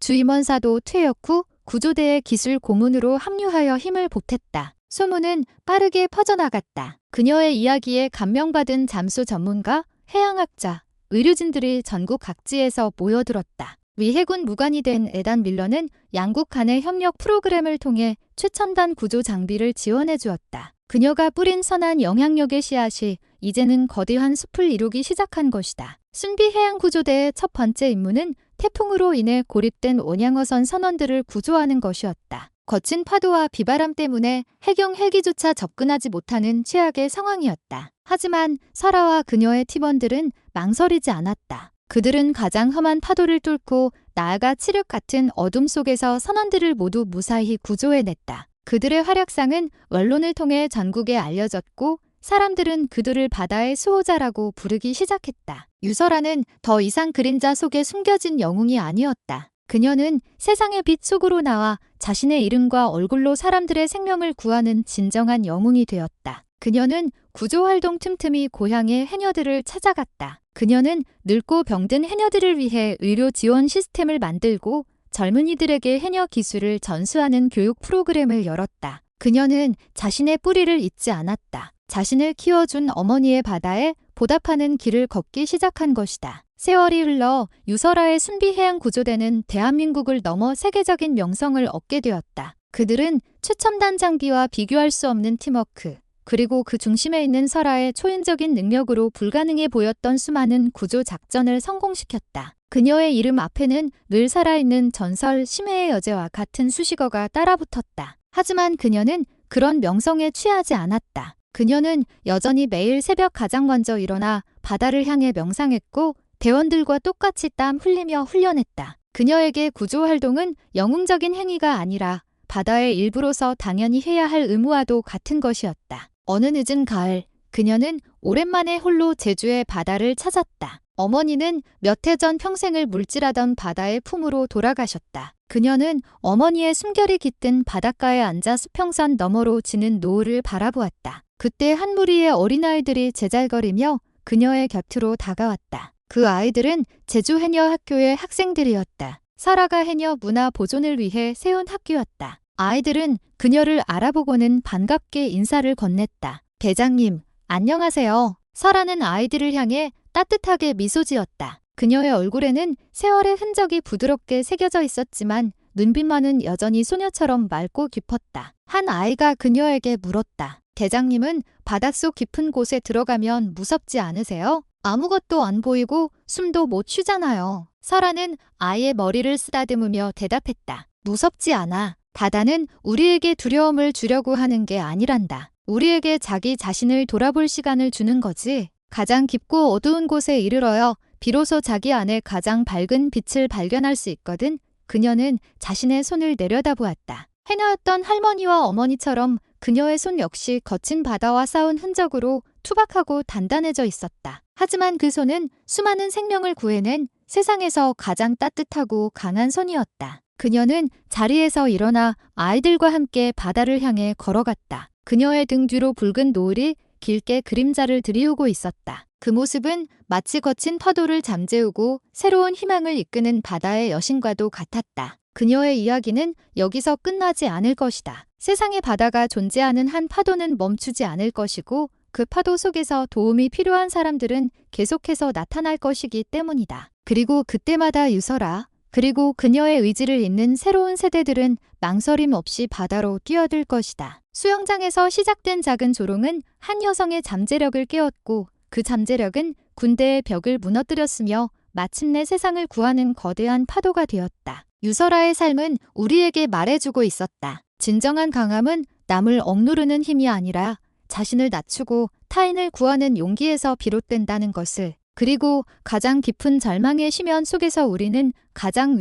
주임원사도 퇴역 후 구조대의 기술 고문으로 합류하여 힘을 보탰다. 소문은 빠르게 퍼져나갔다. 그녀의 이야기에 감명받은 잠수 전문가, 해양학자, 의료진들이 전국 각지에서 모여들었다. 미 해군 무관이 된 에단 밀러는 양국 간의 협력 프로그램을 통해 최첨단 구조 장비를 지원해 주었다. 그녀가 뿌린 선한 영향력의 씨앗이 이제는 거대한 숲을 이루기 시작한 것이다. 순비해양구조대의 첫 번째 임무는 태풍으로 인해 고립된 온양어선 선원들을 구조하는 것이었다. 거친 파도와 비바람 때문에 해경 헬기조차 접근하지 못하는 최악의 상황이었다. 하지만 설아와 그녀의 팀원들은 망설이지 않았다. 그들은 가장 험한 파도를 뚫고 나아가 칠흑 같은 어둠 속에서 선원들을 모두 무사히 구조해냈다. 그들의 활약상은 언론을 통해 전국에 알려졌고 사람들은 그들을 바다의 수호자라고 부르기 시작했다. 유설아는 더 이상 그림자 속에 숨겨진 영웅이 아니었다. 그녀는 세상의 빛 속으로 나와 자신의 이름과 얼굴로 사람들의 생명을 구하는 진정한 영웅이 되었다. 그녀는 구조활동 틈틈이 고향의 해녀들을 찾아갔다. 그녀는 늙고 병든 해녀들을 위해 의료 지원 시스템을 만들고 젊은이들에게 해녀 기술을 전수하는 교육 프로그램을 열었다. 그녀는 자신의 뿌리를 잊지 않았다. 자신을 키워준 어머니의 바다에 보답하는 길을 걷기 시작한 것이다. 세월이 흘러 유설아의 순비해양구조대는 대한민국을 넘어 세계적인 명성을 얻게 되었다. 그들은 최첨단 장비와 비교할 수 없는 팀워크, 그리고 그 중심에 있는 설아의 초인적인 능력으로 불가능해 보였던 수많은 구조 작전을 성공시켰다. 그녀의 이름 앞에는 늘 살아있는 전설 심해의 여제와 같은 수식어가 따라붙었다. 하지만 그녀는 그런 명성에 취하지 않았다. 그녀는 여전히 매일 새벽 가장 먼저 일어나 바다를 향해 명상했고 대원들과 똑같이 땀 흘리며 훈련했다. 그녀에게 구조활동은 영웅적인 행위가 아니라 바다의 일부로서 당연히 해야 할 의무와도 같은 것이었다. 어느 늦은 가을, 그녀는 오랜만에 홀로 제주의 바다를 찾았다. 어머니는 몇 해 전 평생을 물질하던 바다의 품으로 돌아가셨다. 그녀는 어머니의 숨결이 깃든 바닷가에 앉아 수평선 너머로 지는 노을을 바라보았다. 그때 한 무리의 어린아이들이 제잘거리며 그녀의 곁으로 다가왔다. 그 아이들은 제주 해녀 학교의 학생들이었다. 설아가 해녀 문화 보존을 위해 세운 학교였다. 아이들은 그녀를 알아보고는 반갑게 인사를 건넸다. 대장님, 안녕하세요. 설아는 아이들을 향해 따뜻하게 미소 지었다. 그녀의 얼굴에는 세월의 흔적이 부드럽게 새겨져 있었지만 눈빛만은 여전히 소녀처럼 맑고 깊었다. 한 아이가 그녀에게 물었다. 대장님은 바닷속 깊은 곳에 들어가면 무섭지 않으세요? 아무것도 안 보이고 숨도 못 쉬잖아요. 설아는 아이의 머리를 쓰다듬으며 대답했다. 무섭지 않아. 바다는 우리에게 두려움을 주려고 하는 게 아니란다. 우리에게 자기 자신을 돌아볼 시간을 주는 거지. 가장 깊고 어두운 곳에 이르러여 비로소 자기 안에 가장 밝은 빛을 발견할 수 있거든. 그녀는 자신의 손을 내려다보았다. 해녀였던 할머니와 어머니처럼 그녀의 손 역시 거친 바다와 싸운 흔적으로 투박하고 단단해져 있었다. 하지만 그 손은 수많은 생명을 구해낸 세상에서 가장 따뜻하고 강한 손이었다. 그녀는 자리에서 일어나 아이들과 함께 바다를 향해 걸어갔다. 그녀의 등 뒤로 붉은 노을이 길게 그림자를 들이우고 있었다. 그 모습은 마치 거친 파도를 잠재우고 새로운 희망을 이끄는 바다의 여신과도 같았다. 그녀의 이야기는 여기서 끝나지 않을 것이다. 세상의 바다가 존재하는 한 파도는 멈추지 않을 것이고 그 파도 속에서 도움이 필요한 사람들은 계속해서 나타날 것이기 때문이다. 그리고 그때마다 유설아, 그리고 그녀의 의지를 잇는 새로운 세대들은 망설임 없이 바다로 뛰어들 것이다. 수영장에서 시작된 작은 조롱은 한 여성의 잠재력을 깨웠고 그 잠재력은 군대의 벽을 무너뜨렸으며 마침내 세상을 구하는 거대한 파도가 되었다. 유설아의 삶은 우리에게 말해주고 있었다. 진정한 강함은 남을 억누르는 힘이 아니라 자신을 낮추고 타인을 구하는 용기에서 비롯된다는 것을. 그리고 가장 깊은 절망의 심연 속에서 우리는 가장